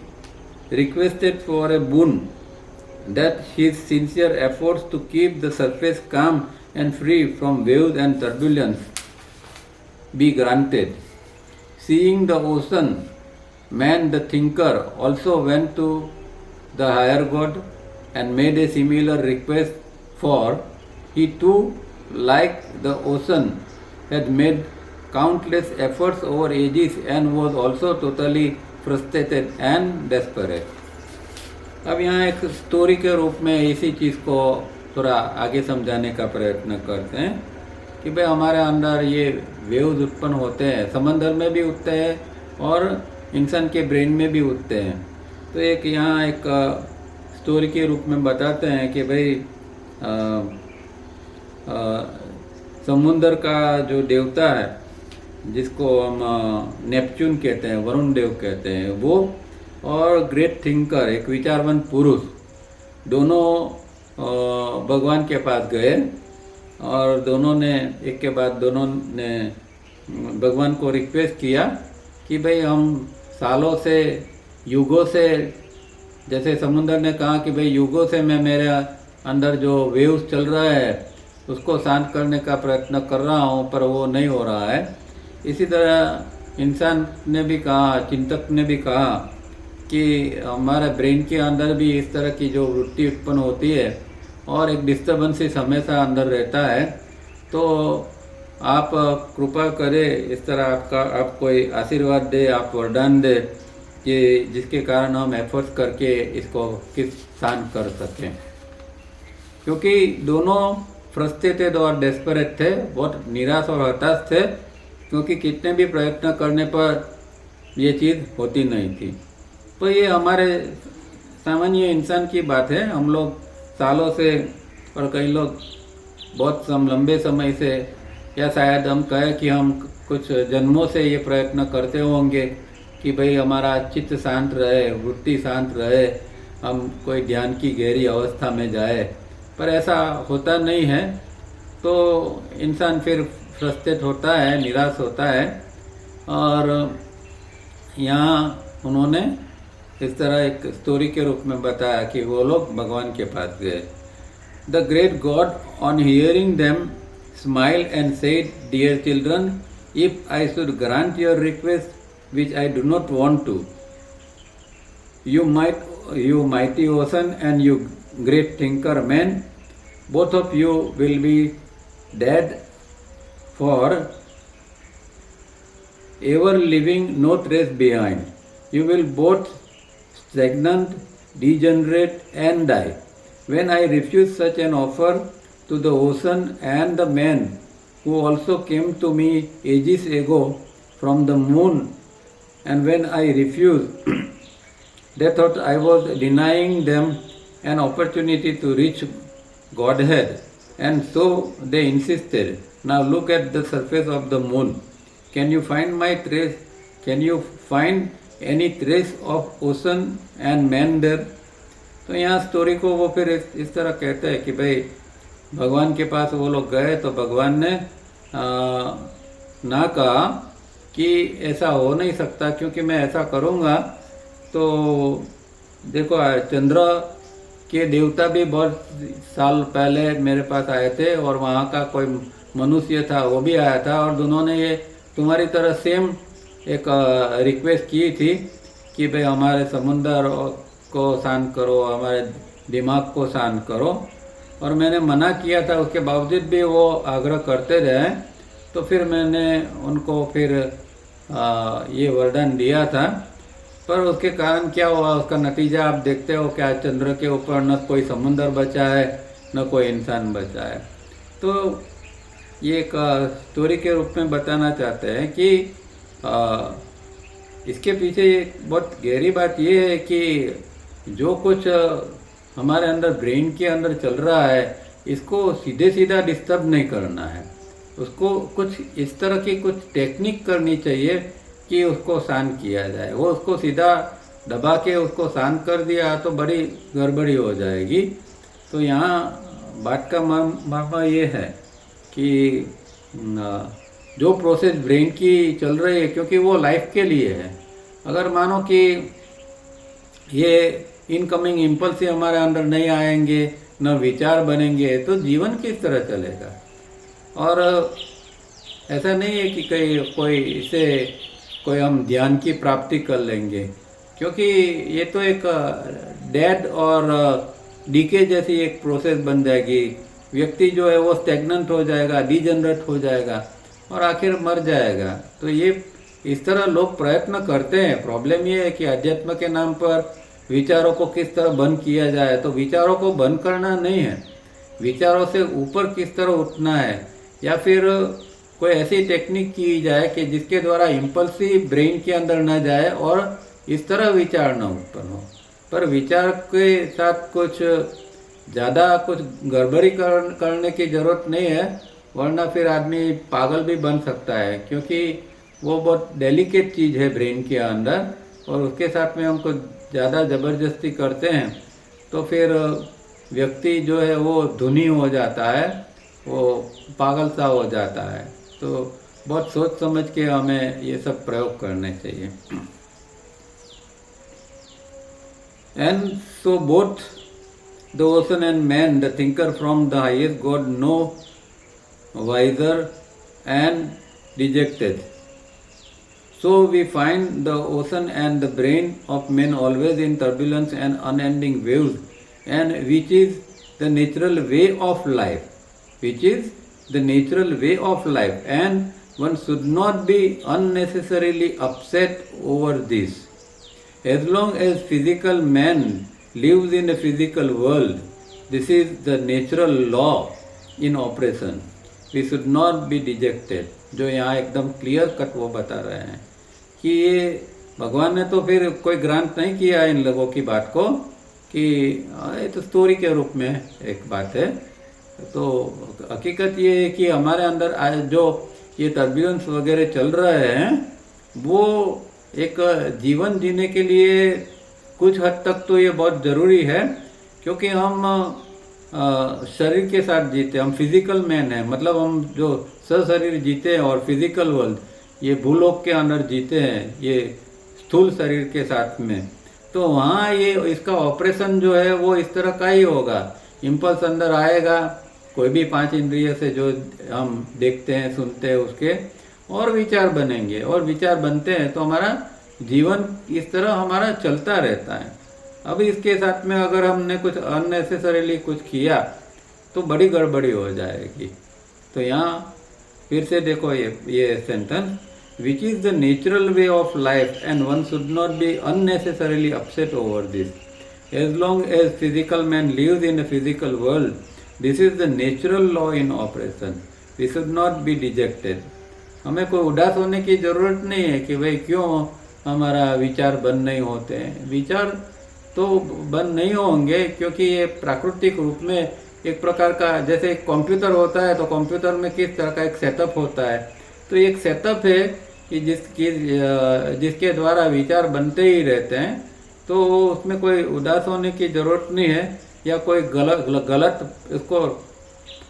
requested for a boon, that his sincere efforts to keep the surface calm and free from waves and turbulence be granted. Seeing the ocean, man the thinker also went to the higher God and made a similar request, for he too, like the ocean, had made countless efforts over ages and was also totally frustrated and desperate. अब यहाँ एक story के रूप में इसी चीज़ को थोड़ा आगे समझाने का प्रयत्न करते हैं कि भाई हमारे अंदर ये वेव्स उत्पन्न होते हैं, समंदर में भी उठते हैं और इंसान के ब्रेन में भी उठते हैं। तो एक यहाँ एक स्टोरी के रूप में बताते हैं कि भाई समुंदर का जो देवता है, जिसको हम नेपच्यून कहते हैं, वरुण देव कहते हैं, वो और ग्रेट थिंकर, एक विचारवान पुरुष, दोनों भगवान के पास गए और दोनों ने एक के बाद दोनों ने भगवान को रिक्वेस्ट किया कि भाई हम सालों से, युगों से, जैसे समुंदर ने कहा कि भाई युगों से मैं मेरे अंदर जो वेव्स चल रहा है उसको शांत करने का प्रयत्न कर रहा हूँ, पर वो नहीं हो रहा है। इसी तरह इंसान ने भी कहा, चिंतक ने भी कहा कि हमारे ब्रेन के अंदर भी इस तरह की जो वृत्ति उत्पन्न होती है और एक डिस्टर्बेंसेस हमेशा अंदर रहता है, तो आप कृपा करें, इस तरह आप कोई आशीर्वाद दे, आप वरदान दे कि जिसके कारण हम एफर्ट्स करके इसको किस शांत कर सकें। क्योंकि दोनों फ्रस्ट्रेटेड और डेस्परेट थे, बहुत निराश और हताश थे, क्योंकि कितने भी प्रयत्न करने पर ये चीज़ होती नहीं थी। तो ये हमारे सामान्य इंसान की बात है। हम लोग सालों से और कई लोग बहुत लंबे समय से, या शायद हम कहें कि हम कुछ जन्मों से ये प्रयत्न करते होंगे कि भाई हमारा चित्त शांत रहे, वृत्ति शांत रहे, हम कोई ध्यान की गहरी अवस्था में जाए, पर ऐसा होता नहीं है। तो इंसान फिर फ्रस्ट्रेट होता है, निराश होता है। और यहाँ उन्होंने इस तरह एक स्टोरी के रूप में बताया कि वो लोग भगवान के पास गए। The great god on hearing them smile and said, dear children, if I should grant your request which I do not want to, you mighty ocean and you great thinker man, both of you will be dead, for ever leaving no trace behind. You will both stagnant, degenerate and die. When I refused such an offer to the ocean and the man who also came to me ages ago from the moon, and when I refused, they thought I was denying them an opportunity to reach Godhead, and so they insisted. Now look at the surface of the moon. Can you find my trace? Can you find any trace of ocean and man there? तो यहाँ story को वो फिर इस तरह कहते हैं कि भाई भगवान के पास वो लोग गए तो भगवान ने ना कहा कि ऐसा हो नहीं सकता, क्योंकि मैं ऐसा करूँगा तो देखो चंद्र के देवता भी बहुत साल पहले मेरे पास आए थे और वहाँ का कोई मनुष्य था वो भी आया था, और दोनों ने ये तुम्हारी तरह सेम एक रिक्वेस्ट की थी कि भाई हमारे समुंदर को शांत करो, हमारे दिमाग को शांत करो, और मैंने मना किया था। उसके बावजूद भी वो आग्रह करते रहे, तो फिर मैंने उनको फिर ये वरदान दिया था। पर उसके कारण क्या हुआ, उसका नतीजा आप देखते हो क्या, चंद्र के ऊपर न कोई समुंदर बचा है न कोई इंसान बचा है। तो ये एक स्टोरी के रूप में बताना चाहते हैं कि इसके पीछे एक बहुत गहरी बात ये है कि जो कुछ हमारे अंदर ब्रेन के अंदर चल रहा है, इसको सीधे सीधा डिस्टर्ब नहीं करना है। उसको कुछ इस तरह की कुछ टेक्निक करनी चाहिए कि उसको शांत किया जाए। वो उसको सीधा दबा के उसको शांत कर दिया तो बड़ी गड़बड़ी हो जाएगी। तो यहाँ बात का मर्म ये है कि जो प्रोसेस ब्रेन की चल रही है, क्योंकि वो लाइफ के लिए है। अगर मानो कि ये इनकमिंग इम्पल्स ही हमारे अंदर नहीं आएंगे, न विचार बनेंगे, तो जीवन किस तरह चलेगा। और ऐसा नहीं है कि कोई हम ध्यान की प्राप्ति कर लेंगे, क्योंकि ये तो एक डेड और डीके जैसी एक प्रोसेस बन जाएगी। व्यक्ति जो है वो स्टेगनेंट हो जाएगा, डिजेनरेट हो जाएगा और आखिर मर जाएगा। तो ये इस तरह लोग प्रयत्न करते हैं। प्रॉब्लम ये है कि अध्यात्म के नाम पर विचारों को किस तरह बंद किया जाए। तो विचारों को बंद करना नहीं है, विचारों से ऊपर किस तरह उठना है, या फिर कोई ऐसी टेक्निक की जाए कि जिसके द्वारा इम्पल्स ही ब्रेन के अंदर न जाए और इस तरह विचार न उत्पन्न हो। पर विचार के साथ कुछ ज़्यादा कुछ गड़बड़ी करने की ज़रूरत नहीं है, वरना फिर आदमी पागल भी बन सकता है, क्योंकि वो बहुत डेलिकेट चीज़ है ब्रेन के अंदर। और उसके साथ में हमको ज़्यादा ज़बरदस्ती करते हैं तो फिर व्यक्ति जो है वो धुनी हो जाता है, वो पागल सा हो जाता है। तो बहुत सोच समझ के हमें ये सब प्रयोग करने चाहिए। And so both the ocean and man, the thinker from the highest God, no wiser and dejected. So we find the ocean and the brain of men always in turbulence and unending waves, and which is the natural way of life. Which is the natural way of life, and one should not be unnecessarily upset over this. As long as physical man lives in a physical world, this is the natural law in operation. We should not be dejected. जो यहाँ एकदम clear cut वो बता रहे हैं कि ये भगवान ने तो फिर कोई ग्रांट नहीं किया इन लोगों की बात को कि ये तो स्टोरी के रूप में एक बात है। तो हकीकत ये है कि हमारे अंदर जो ये टर्ब्यूलेंस वगैरह चल रहे हैं, वो एक जीवन जीने के लिए कुछ हद तक तो ये बहुत ज़रूरी है, क्योंकि हम शरीर के साथ जीते, हम फिजिकल मैन हैं। मतलब हम जो सशरीर जीते हैं और फिजिकल वर्ल्ड, ये भूलोक के अंदर जीते हैं, ये स्थूल शरीर के साथ में। तो वहाँ ये इसका ऑपरेशन जो है वो इस तरह का ही होगा। इम्पल्स अंदर आएगा, कोई भी 5 इंद्रिय से जो हम देखते हैं सुनते हैं उसके, और विचार बनेंगे, और विचार बनते हैं तो हमारा जीवन इस तरह हमारा चलता रहता है। अब इसके साथ में अगर हमने कुछ अननेसेसरीली कुछ किया तो बड़ी गड़बड़ी हो जाएगी। तो यहाँ फिर से देखो ये sentence, which is the natural way of life and one should not be unnecessarily upset over this. As long as physical man lives in a physical world, this is the natural law in operation. We should not be dejected. हमें कोई उदास होने की ज़रूरत नहीं है कि भाई क्यों हमारा विचार बंद नहीं होते हैं। विचार तो बंद नहीं होंगे, क्योंकि ये प्राकृतिक रूप में एक प्रकार का, जैसे एक कंप्यूटर होता है तो कंप्यूटर में किस तरह का एक सेटअप होता है, तो एक सेटअप है कि जिसके द्वारा विचार बनते ही रहते हैं। तो उसमें कोई उदास होने की ज़रूरत नहीं है, या कोई गलत उसको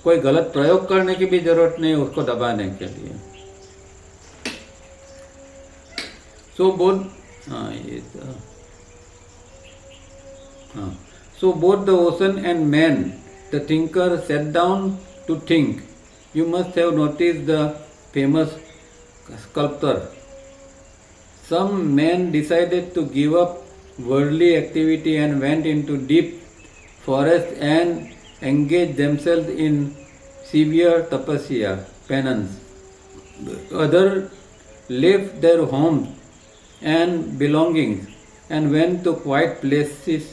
कोई गलत प्रयोग करने की भी ज़रूरत नहीं है उसको दबाने के लिए। So both the ocean and man, the thinker, sat down to think. You must have noticed the famous sculptor. Some men decided to give up worldly activity and went into deep forest and engaged themselves in severe tapasya, penance. Others left their homes and belongings and went to quiet places,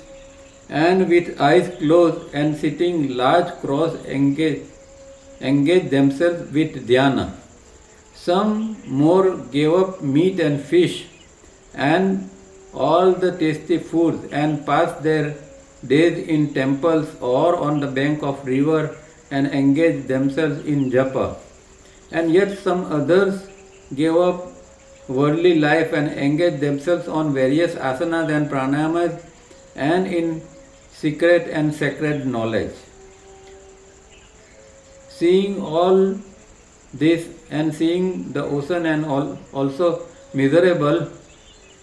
and with eyes closed and sitting large cross engaged themselves with dhyana. Some more gave up meat and fish and all the tasty foods and pass their days in temples or on the bank of river and engage themselves in japa. And yet some others gave up worldly life and engaged themselves on various asanas and pranayamas and in secret and sacred knowledge. Seeing all this and seeing the ocean and also miserable,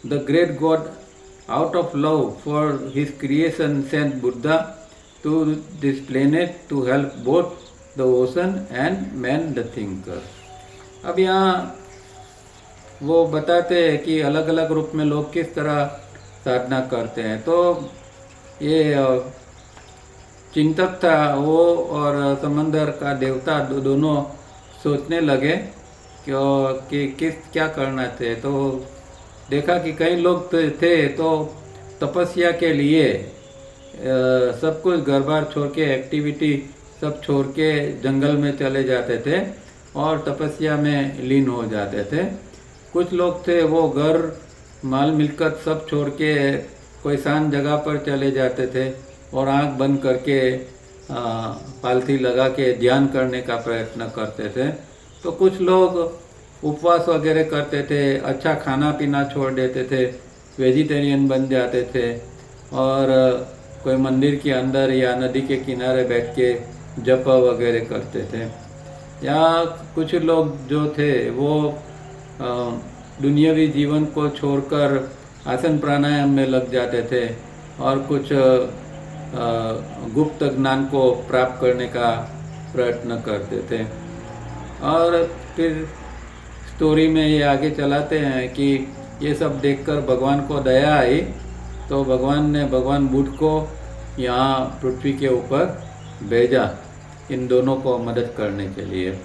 the great God, out of love for his creation, sent Buddha to this planet to help both the ocean and man the thinker. अब यहाँ वो बताते हैं कि अलग अलग रूप में लोग किस तरह साधना करते हैं। तो ये चिंतक था वो और समंदर का देवता दोनों सोचने लगे कि क्या करना चाहिए। तो देखा कि कई लोग थे तो तपस्या के लिए सब कुछ घर बार छोड़ के, एक्टिविटी सब छोड़ के जंगल में चले जाते थे और तपस्या में लीन हो जाते थे। कुछ लोग थे वो घर माल मिलकत सब छोड़ के कोई शांत जगह पर चले जाते थे और आंख बंद करके पालथी लगा के ध्यान करने का प्रयत्न करते थे। तो कुछ लोग उपवास वगैरह करते थे, अच्छा खाना पीना छोड़ देते थे, वेजिटेरियन बन जाते थे और कोई मंदिर के अंदर या नदी के किनारे बैठ के जप वगैरह करते थे। या कुछ लोग जो थे वो दुनियावी जीवन को छोड़कर आसन प्राणायाम में लग जाते थे और कुछ गुप्त ज्ञान को प्राप्त करने का प्रयत्न करते थे। और फिर स्टोरी में ये आगे चलाते हैं कि ये सब देखकर भगवान को दया आई, तो भगवान ने भगवान बुद्ध को यहाँ पृथ्वी के ऊपर भेजा इन दोनों को मदद करने के लिए।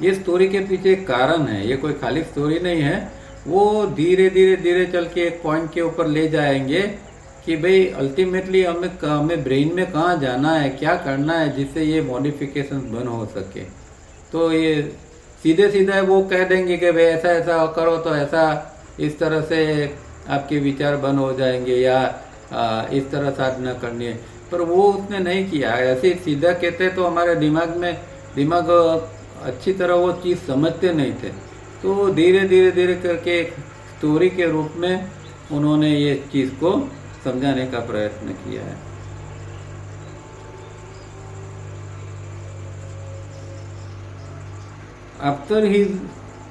ये स्टोरी के पीछे एक कारण है, ये कोई खाली स्टोरी नहीं है। वो धीरे धीरे धीरे चल के एक पॉइंट के ऊपर ले जाएंगे कि भाई अल्टीमेटली हमें ब्रेन में कहाँ जाना है, क्या करना है जिससे ये मॉडिफिकेशन बन हो सके। तो ये सीधे सीधे वो कह देंगे कि भाई ऐसा ऐसा करो तो ऐसा इस तरह से आपके विचार बन हो जाएंगे या इस तरह साधना करनी है, पर वो उसने नहीं किया। ऐसे सीधा कहते तो हमारे दिमाग अच्छी तरह वो चीज़ समझते नहीं थे। तो धीरे धीरे धीरे करके एक स्टोरी के रूप में उन्होंने ये चीज़ को समझाने का प्रयत्न किया है। After his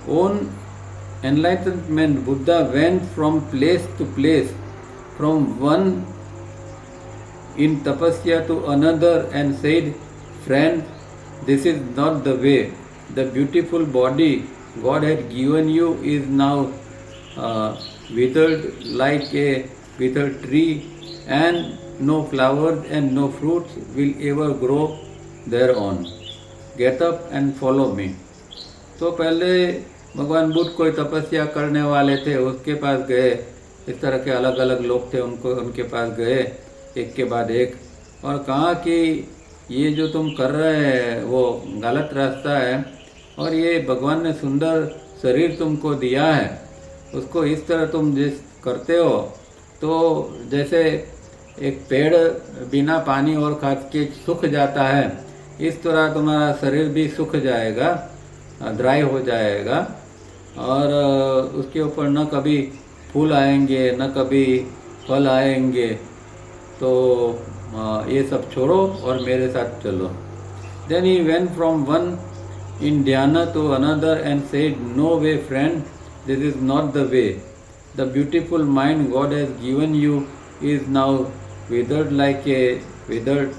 own enlightenment, Buddha went from place to place, from one in tapasya to another and said, "Friend, this is not the way. The beautiful body God had given you is now withered like a withered tree, and no flowers and no fruits will ever grow thereon. Get up and follow me." तो पहले भगवान बुद्ध कोई तपस्या करने वाले थे, उसके पास गए। इस तरह के अलग अलग लोग थे, उनके पास गए एक के बाद एक और कहा कि ये जो तुम कर रहे हैं वो गलत रास्ता है और ये भगवान ने सुंदर शरीर तुमको दिया है, उसको इस तरह तुम जिस करते हो तो जैसे एक पेड़ बिना पानी और खाद के सूख जाता है, इस तरह तुम्हारा शरीर भी सूख जाएगा, ड्राई हो जाएगा और उसके ऊपर न कभी फूल आएंगे न कभी फल आएंगे। तो ये सब छोड़ो और मेरे साथ चलो। Then he went from one in dhyana to another and said, "No way, friend, this is not the way. The beautiful mind God has given you is now withered like a withered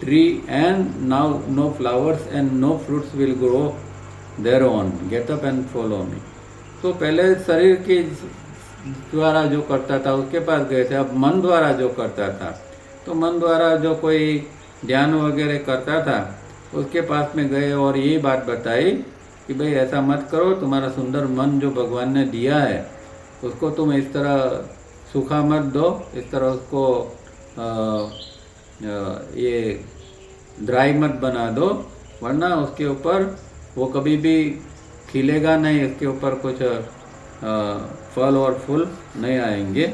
tree, and now no flowers and no fruits will grow thereon. Get up and follow me." तो पहले शरीर के द्वारा जो करता था उसके पास गए थे, अब मन द्वारा जो करता था, तो मन द्वारा जो कोई ध्यान वगैरह करता था उसके पास में गए और यही बात बताई कि भाई ऐसा मत करो, तुम्हारा सुंदर मन जो भगवान ने दिया है उसको तुम इस तरह सूखा मत दो, इस तरह उसको ये ड्राई मत बना दो, वरना उसके ऊपर वो कभी भी खिलेगा नहीं, इसके ऊपर कुछ फल और फूल नहीं आएंगे।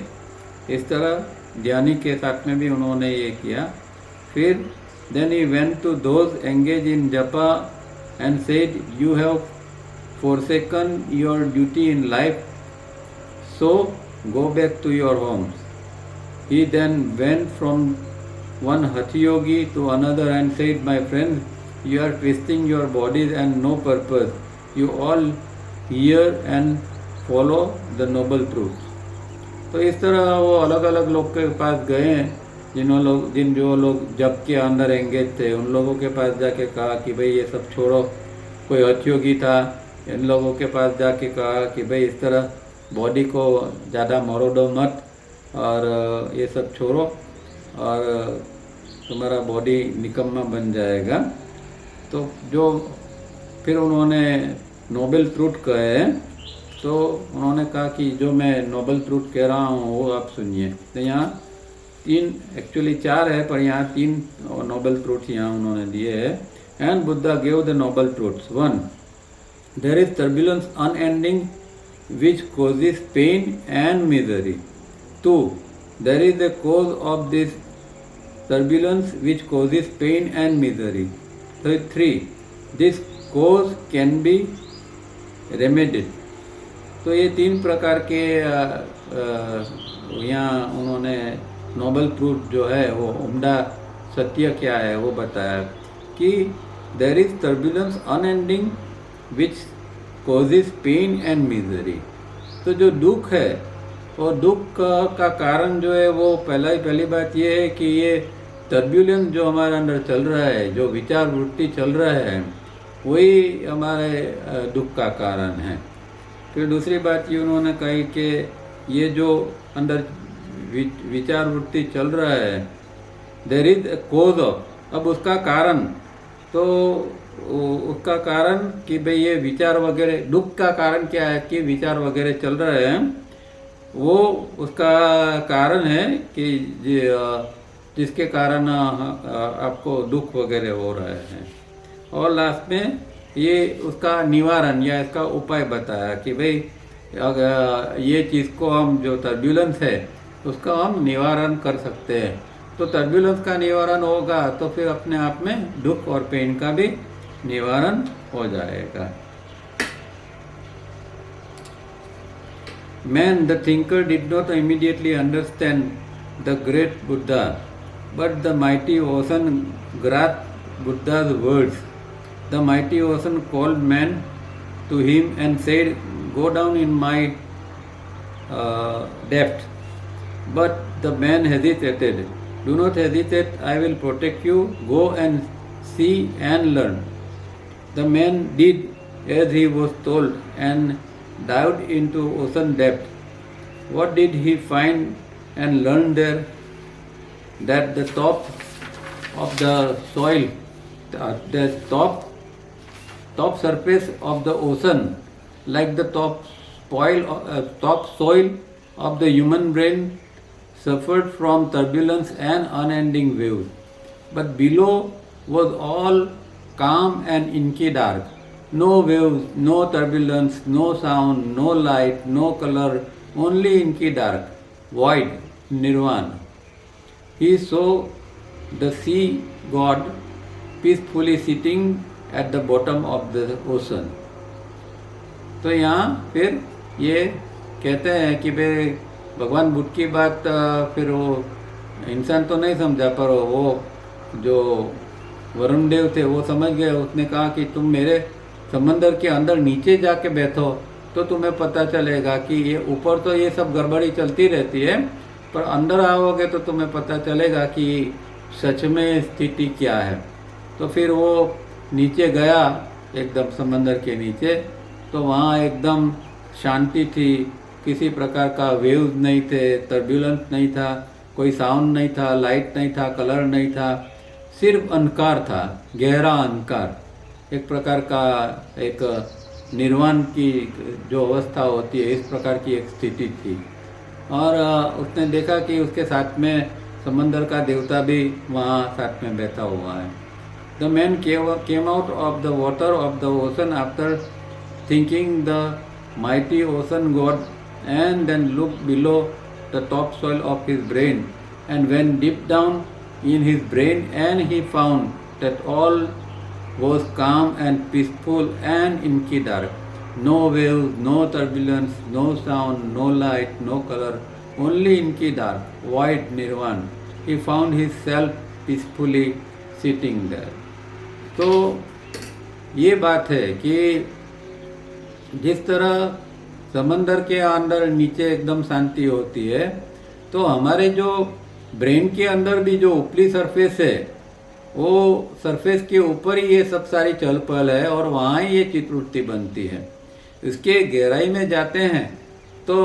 इस तरह ज्ञानी के साथ में भी उन्होंने ये किया। फिर then he went to those engage in japa and said you have forsaken your duty in life, so go back to your homes. He then went from one Hatha Yogi to another and said, my friends, you are twisting your bodies and no purpose. You all hear and follow the noble truth. तो इस तरह वो अलग अलग लोग के पास गए, जो लोग जप के अंदर एंगेज थे, उन लोगों के पास जाके कहा कि भाई ये सब छोड़ो। कोई हठ योगी था, इन लोगों के पास जाके कहा कि भाई इस तरह बॉडी को ज़्यादा मरोड़ो मत और ये सब छोड़ो और तुम्हारा बॉडी निकम्मा बन जाएगा। तो जो फिर उन्होंने नोबल ट्रूथ कहे, तो उन्होंने कहा कि जो मैं नोबल ट्रूथ कह रहा हूँ वो आप सुनिए। तो यहाँ 3 एक्चुअली 4 है, पर यहाँ 3 नोबल ट्रूथ यहाँ उन्होंने दिए हैं। And Buddha gave the noble truths. 1. There is turbulence unending which causes pain and misery. 2. There is a cause of this turbulence which causes pain and misery. 3. This cause can be remedied. तो ये 3 प्रकार के यहाँ उन्होंने noble truth जो है वो उम्दा सत्य क्या है वो बताया कि there is turbulence unending which causes pain and misery. तो जो दुख है, और दुख का कारण जो है वो पहली बात ये है कि ये टर्ब्यूलेंस जो हमारे अंदर चल रहा है, जो विचार वृत्ति चल रहा है, वही हमारे दुख का कारण है। फिर दूसरी बात ये उन्होंने कही कि ये जो अंदर विचार वृत्ति चल रहा है, there is a cause of, अब उसका कारण, तो उसका कारण कि भाई ये विचार वगैरह, दुख का कारण क्या है कि विचार वगैरह चल रहे हैं, वो उसका कारण है कि जिसके कारण आपको दुख वगैरह हो रहे हैं। और लास्ट में ये उसका निवारण या इसका उपाय बताया कि भाई अगर ये चीज़ को हम जो टर्ब्यूलेंस है उसका हम निवारण कर सकते हैं। तो टर्ब्यूलेंस का निवारण होगा तो फिर अपने आप में दुख और पेन का भी निवारण हो जाएगा। Man, the thinker, did not immediately understand the great Buddha, but the mighty ocean grasped Buddha's words. The mighty ocean called man to him and said, "Go down in my depth." But the man hesitated. "Do not hesitate, I will protect you. Go and see and learn." The man did as he was told and dived into ocean depth. What did he find and learn there? That the top of the soil, the top surface of the ocean, like the top soil of the human brain, suffered from turbulence and unending waves. But below was all calm and inky dark. No waves, no turbulence, no sound, no light, no color, only inky dark, void, nirvana. He saw the sea god peacefully sitting at the bottom of the ocean. तो यहाँ फिर ये कहते हैं कि भाई भगवान बुद्ध की बात फिर वो इंसान तो नहीं समझा, पर वो जो वरुण देव थे वो समझ गए। उसने कहा कि तुम मेरे समंदर के अंदर नीचे जाके बैठो तो तुम्हें पता चलेगा कि ये ऊपर तो ये सब गड़बड़ी चलती रहती है, पर अंदर आओगे तो तुम्हें पता चलेगा कि सच में स्थिति क्या है। तो फिर वो नीचे गया एकदम समंदर के नीचे, तो वहाँ एकदम शांति थी, किसी प्रकार का वेव्स नहीं थे, टर्ब्यूलेंस नहीं था, कोई साउंड नहीं था, लाइट नहीं था, कलर नहीं था, सिर्फ अंधकार था, गहरा अंधकार। एक प्रकार का एक निर्वाण की जो अवस्था होती है, इस प्रकार की एक स्थिति थी। और उसने देखा कि उसके साथ में समंदर का देवता भी वहाँ साथ में बैठा हुआ है। The man came out of the water of the ocean after thinking the mighty ocean god, and then looked below the topsoil of his brain, and went deep down in his brain, and he found that all was calm and peaceful and inky dark. No waves, no turbulence, no sound, no light, no color, only inky dark, white nirvana. He found himself peacefully sitting there. तो ये बात है कि जिस तरह समंदर के अंदर नीचे एकदम शांति होती है, तो हमारे जो ब्रेन के अंदर भी जो ऊपरी सरफेस है, वो सरफेस के ऊपर ही ये सब सारी चहल पहल है और वहाँ ही ये चित्रवृत्ति बनती है। इसके गहराई में जाते हैं तो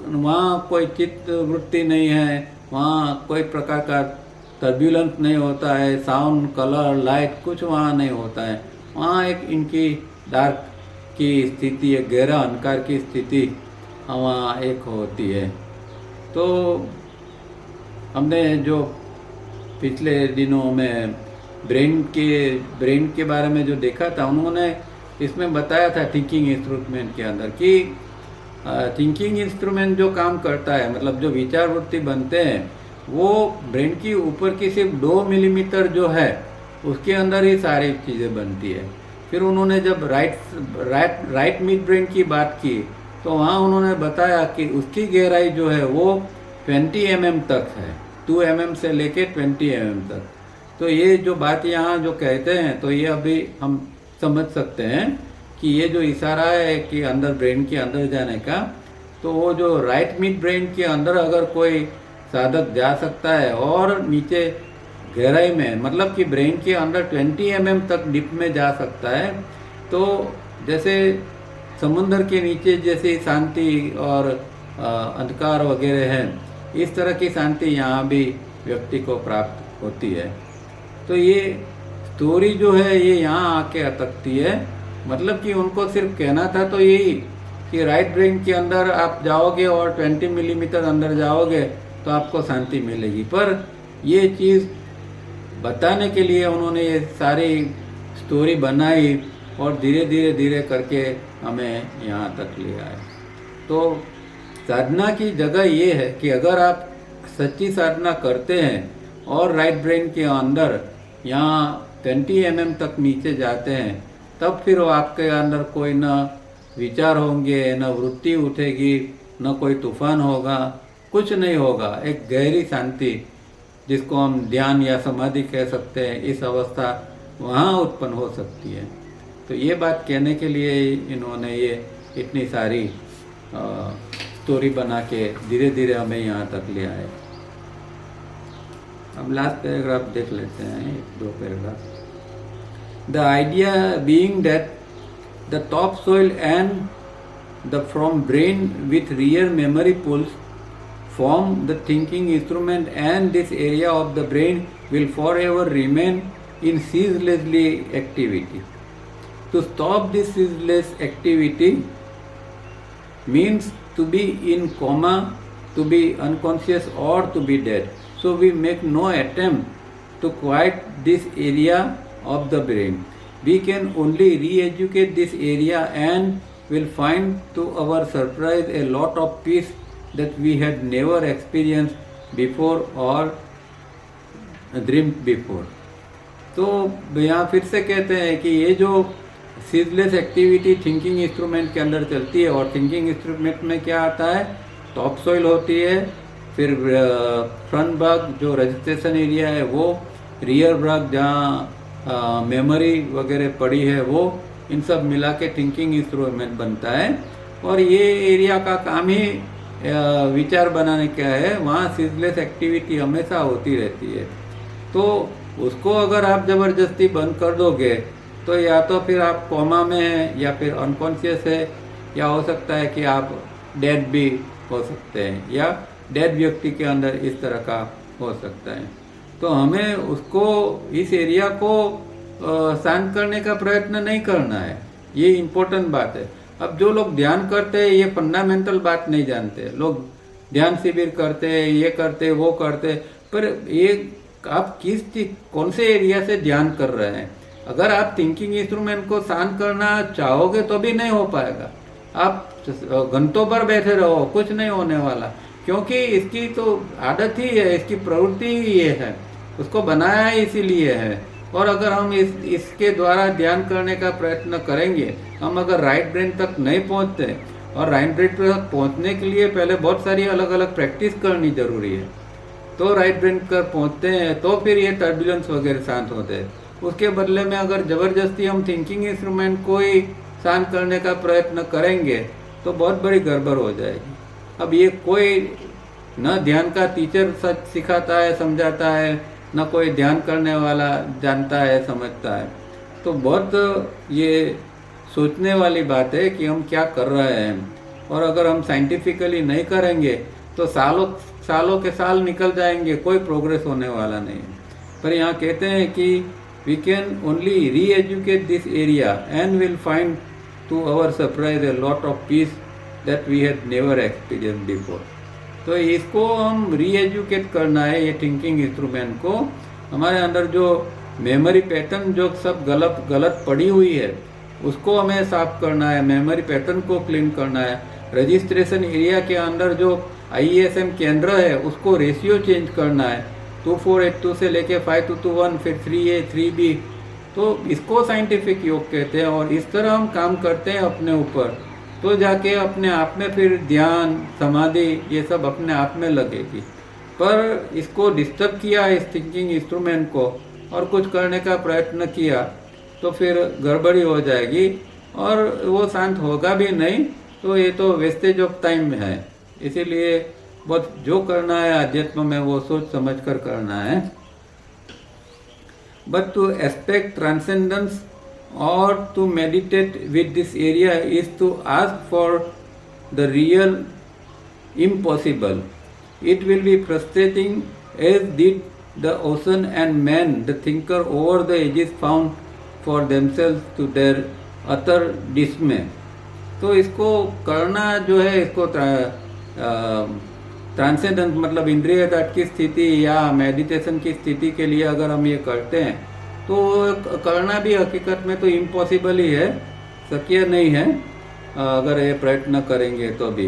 वहाँ कोई चित्रवृत्ति नहीं है, वहाँ कोई प्रकार का टर्ब्यूलेंस नहीं होता है, साउंड, कलर, लाइट कुछ वहाँ नहीं होता है। वहाँ एक इनकी डार्क की स्थिति, एक गहरा अंधकार की स्थिति वहाँ एक होती है। तो हमने जो पिछले दिनों में ब्रेन के बारे में जो देखा था, उन्होंने इसमें बताया था थिंकिंग इंस्ट्रूमेंट के अंदर कि थिंकिंग इंस्ट्रूमेंट जो काम करता है, मतलब जो विचार वृत्ति बनते हैं, वो ब्रेन की ऊपर की सिर्फ 2 मिलीमीटर जो है उसके अंदर ही सारी चीज़ें बनती है। फिर उन्होंने जब राइट मिड ब्रेन की बात की तो वहाँ उन्होंने बताया कि उसकी गहराई जो है वो 20 mm तक है, 2 mm से लेके 20 mm तक। तो ये जो बात यहाँ जो कहते हैं, तो ये अभी हम समझ सकते हैं कि ये जो इशारा है कि अंदर ब्रेन के अंदर जाने का, तो वो जो राइट मिड ब्रेन के अंदर अगर कोई साधक जा सकता है और नीचे गहराई में, मतलब कि ब्रेन के अंदर 20 mm तक डीप में जा सकता है, तो जैसे समुद्र के नीचे जैसी शांति और अंधकार वगैरह है, इस तरह की शांति यहाँ भी व्यक्ति को प्राप्त होती है। तो ये स्टोरी जो है ये यहाँ आके अटकती है। मतलब कि उनको सिर्फ कहना था तो यही कि राइट ब्रेन के अंदर आप जाओगे और 20 मिलीमीटर अंदर जाओगे तो आपको शांति मिलेगी, पर ये चीज़ बताने के लिए उन्होंने ये सारी स्टोरी बनाई और धीरे करके हमें यहाँ तक ले आए। तो साधना की जगह ये है कि अगर आप सच्ची साधना करते हैं और राइट ब्रेन के अंदर यहाँ 20 mm तक नीचे जाते हैं, तब फिर वो आपके अंदर कोई न विचार होंगे, न वृत्ति उठेगी, न कोई तूफान होगा, कुछ नहीं होगा। एक गहरी शांति, जिसको हम ध्यान या समाधि कह सकते हैं, इस अवस्था वहाँ उत्पन्न हो सकती है। तो ये बात कहने के लिए इन्होंने ये इतनी सारी स्टोरी बना के धीरे हमें यहाँ तक ले आए। अब लास्ट पैराग्राफ देख लेते हैं, 1-2 paragraph. The idea being that the top soil and the from brain with rear memory pulls form the thinking instrument, and this area of the brain will forever remain in ceaselessly activity. To stop this ceaseless activity means to be in coma, to be unconscious, or to be dead. So we make no attempt to quiet this area of the brain. We can only re-educate this area and will find to our surprise a lot of peace that we had never experienced before or dreamed before. तो यहाँ फिर से कहते हैं कि ये जो ceaseless activity thinking instrument के अंदर चलती है, और थिंकिंग इंस्ट्रूमेंट में क्या आता है, टॉप सॉइल होती है, फिर फ्रंट भाग जो रजिस्ट्रेशन एरिया है वो, रियर भाग जहाँ मेमोरी वगैरह पड़ी है वो, इन सब मिला के थिंकिंग इंस्ट्रूमेंट बनता है। और ये एरिया का काम ही विचार बनाने का है, वहाँ सीजलेस एक्टिविटी हमेशा होती रहती है। तो उसको अगर आप ज़बरदस्ती बंद कर दोगे तो या तो फिर आप कोमा में हैं, या फिर अनकॉन्शियस है, या हो सकता है कि आप डेड भी हो सकते हैं, या डेड व्यक्ति के अंदर इस तरह का हो सकता है। तो हमें उसको, इस एरिया को शांत करने का प्रयत्न नहीं करना है, ये इम्पोर्टेंट बात है। अब जो लोग ध्यान करते हैं ये फंडामेंटल बात नहीं जानते, लोग ध्यान शिविर करते हैं, ये करते वो करते, पर ये आप कौन से एरिया से ध्यान कर रहे हैं। अगर आप थिंकिंग इंस्ट्रूमेंट को शांत करना चाहोगे तो भी नहीं हो पाएगा, आप घंटों पर बैठे रहो, कुछ नहीं होने वाला, क्योंकि इसकी तो आदत ही है, इसकी प्रवृत्ति ही ये है, उसको बनाया ही इसीलिए है। और अगर हम इसके द्वारा ध्यान करने का प्रयत्न करेंगे, हम अगर राइट ब्रेन तक नहीं पहुंचते, और राइट ब्रेन तक पहुंचने के लिए पहले बहुत सारी अलग अलग प्रैक्टिस करनी जरूरी है, तो राइट ब्रेन तक पहुंचते हैं, तो फिर ये टर्बुलेंस वगैरह शांत होते हैं। उसके बदले में अगर जबरदस्ती हम थिंकिंग इंस्ट्रूमेंट को ही शांत करने का प्रयत्न करेंगे तो बहुत बड़ी गड़बड़ हो जाएगी। अब ये कोई न ध्यान का टीचर सच सिखाता है, समझाता है, न कोई ध्यान करने वाला जानता है, समझता है। तो बहुत ये सोचने वाली बात है कि हम क्या कर रहे हैं, और अगर हम साइंटिफिकली नहीं करेंगे तो सालों के साल निकल जाएंगे, कोई प्रोग्रेस होने वाला नहीं है। पर यहाँ कहते हैं कि we can only reeducate this area and will find to our surprise a lot of peace that we had never experience before. तो इसको हम री एजुकेट करना है, ये थिंकिंग इंस्ट्रूमेंट को। हमारे अंदर जो मेमोरी पैटर्न जो सब गलत पड़ी हुई है उसको हमें साफ करना है, मेमोरी पैटर्न को क्लीन करना है। रजिस्ट्रेशन एरिया के अंदर जो IESM केंद्र है उसको रेशियो चेंज करना है, 2482 से लेके 5221, फिर 3A 3B। तो इसको साइंटिफिक योग कहते हैं, और इस तरह हम काम करते हैं अपने ऊपर, तो जाके अपने आप में फिर ध्यान, समाधि ये सब अपने आप में लगेगी। पर इसको डिस्टर्ब किया इस थिंकिंग इंस्ट्रूमेंट को और कुछ करने का प्रयत्न किया तो फिर गड़बड़ी हो जाएगी, और वो शांत होगा भी नहीं, तो ये तो वेस्टेज ऑफ टाइम है। इसीलिए बहुत जो करना है अध्यात्म में वो सोच समझ कर करना है। But to expect transcendence or to meditate with this area is to ask for the real impossible. It will be frustrating, as did the ocean and man, the thinker over the ages found for themselves to their utter dismay. तो इसको करना जो है, इसको transcendence मतलब इंद्रिय तट की स्थिति या मेडिटेशन की स्थिति के लिए अगर हम ये करते हैं तो करना भी हकीकत में तो इम्पॉसिबल ही है, शक्य नहीं है अगर ये प्रयत्न करेंगे तो भी।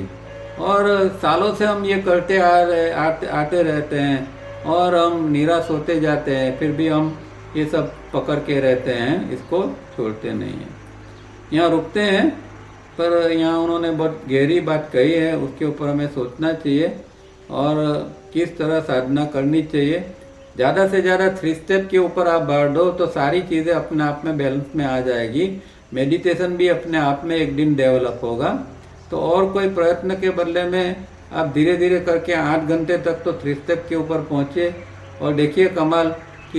और सालों से हम ये करते आते रहते हैं और हम निराश होते जाते हैं, फिर भी हम ये सब पकड़ के रहते हैं, इसको छोड़ते नहीं हैं। यहाँ रुकते हैं, पर यहाँ उन्होंने बहुत गहरी बात कही है, उसके ऊपर हमें सोचना चाहिए और किस तरह साधना करनी चाहिए। ज़्यादा से ज़्यादा 3 स्टेप के ऊपर आप बढ़ दो तो सारी चीज़ें अपने आप में बैलेंस में आ जाएगी। मेडिटेशन भी अपने आप में एक दिन डेवलप होगा। तो और कोई प्रयत्न के बदले में आप धीरे धीरे करके 8 घंटे तक तो 3 स्टेप के ऊपर पहुँचे और देखिए कमाल।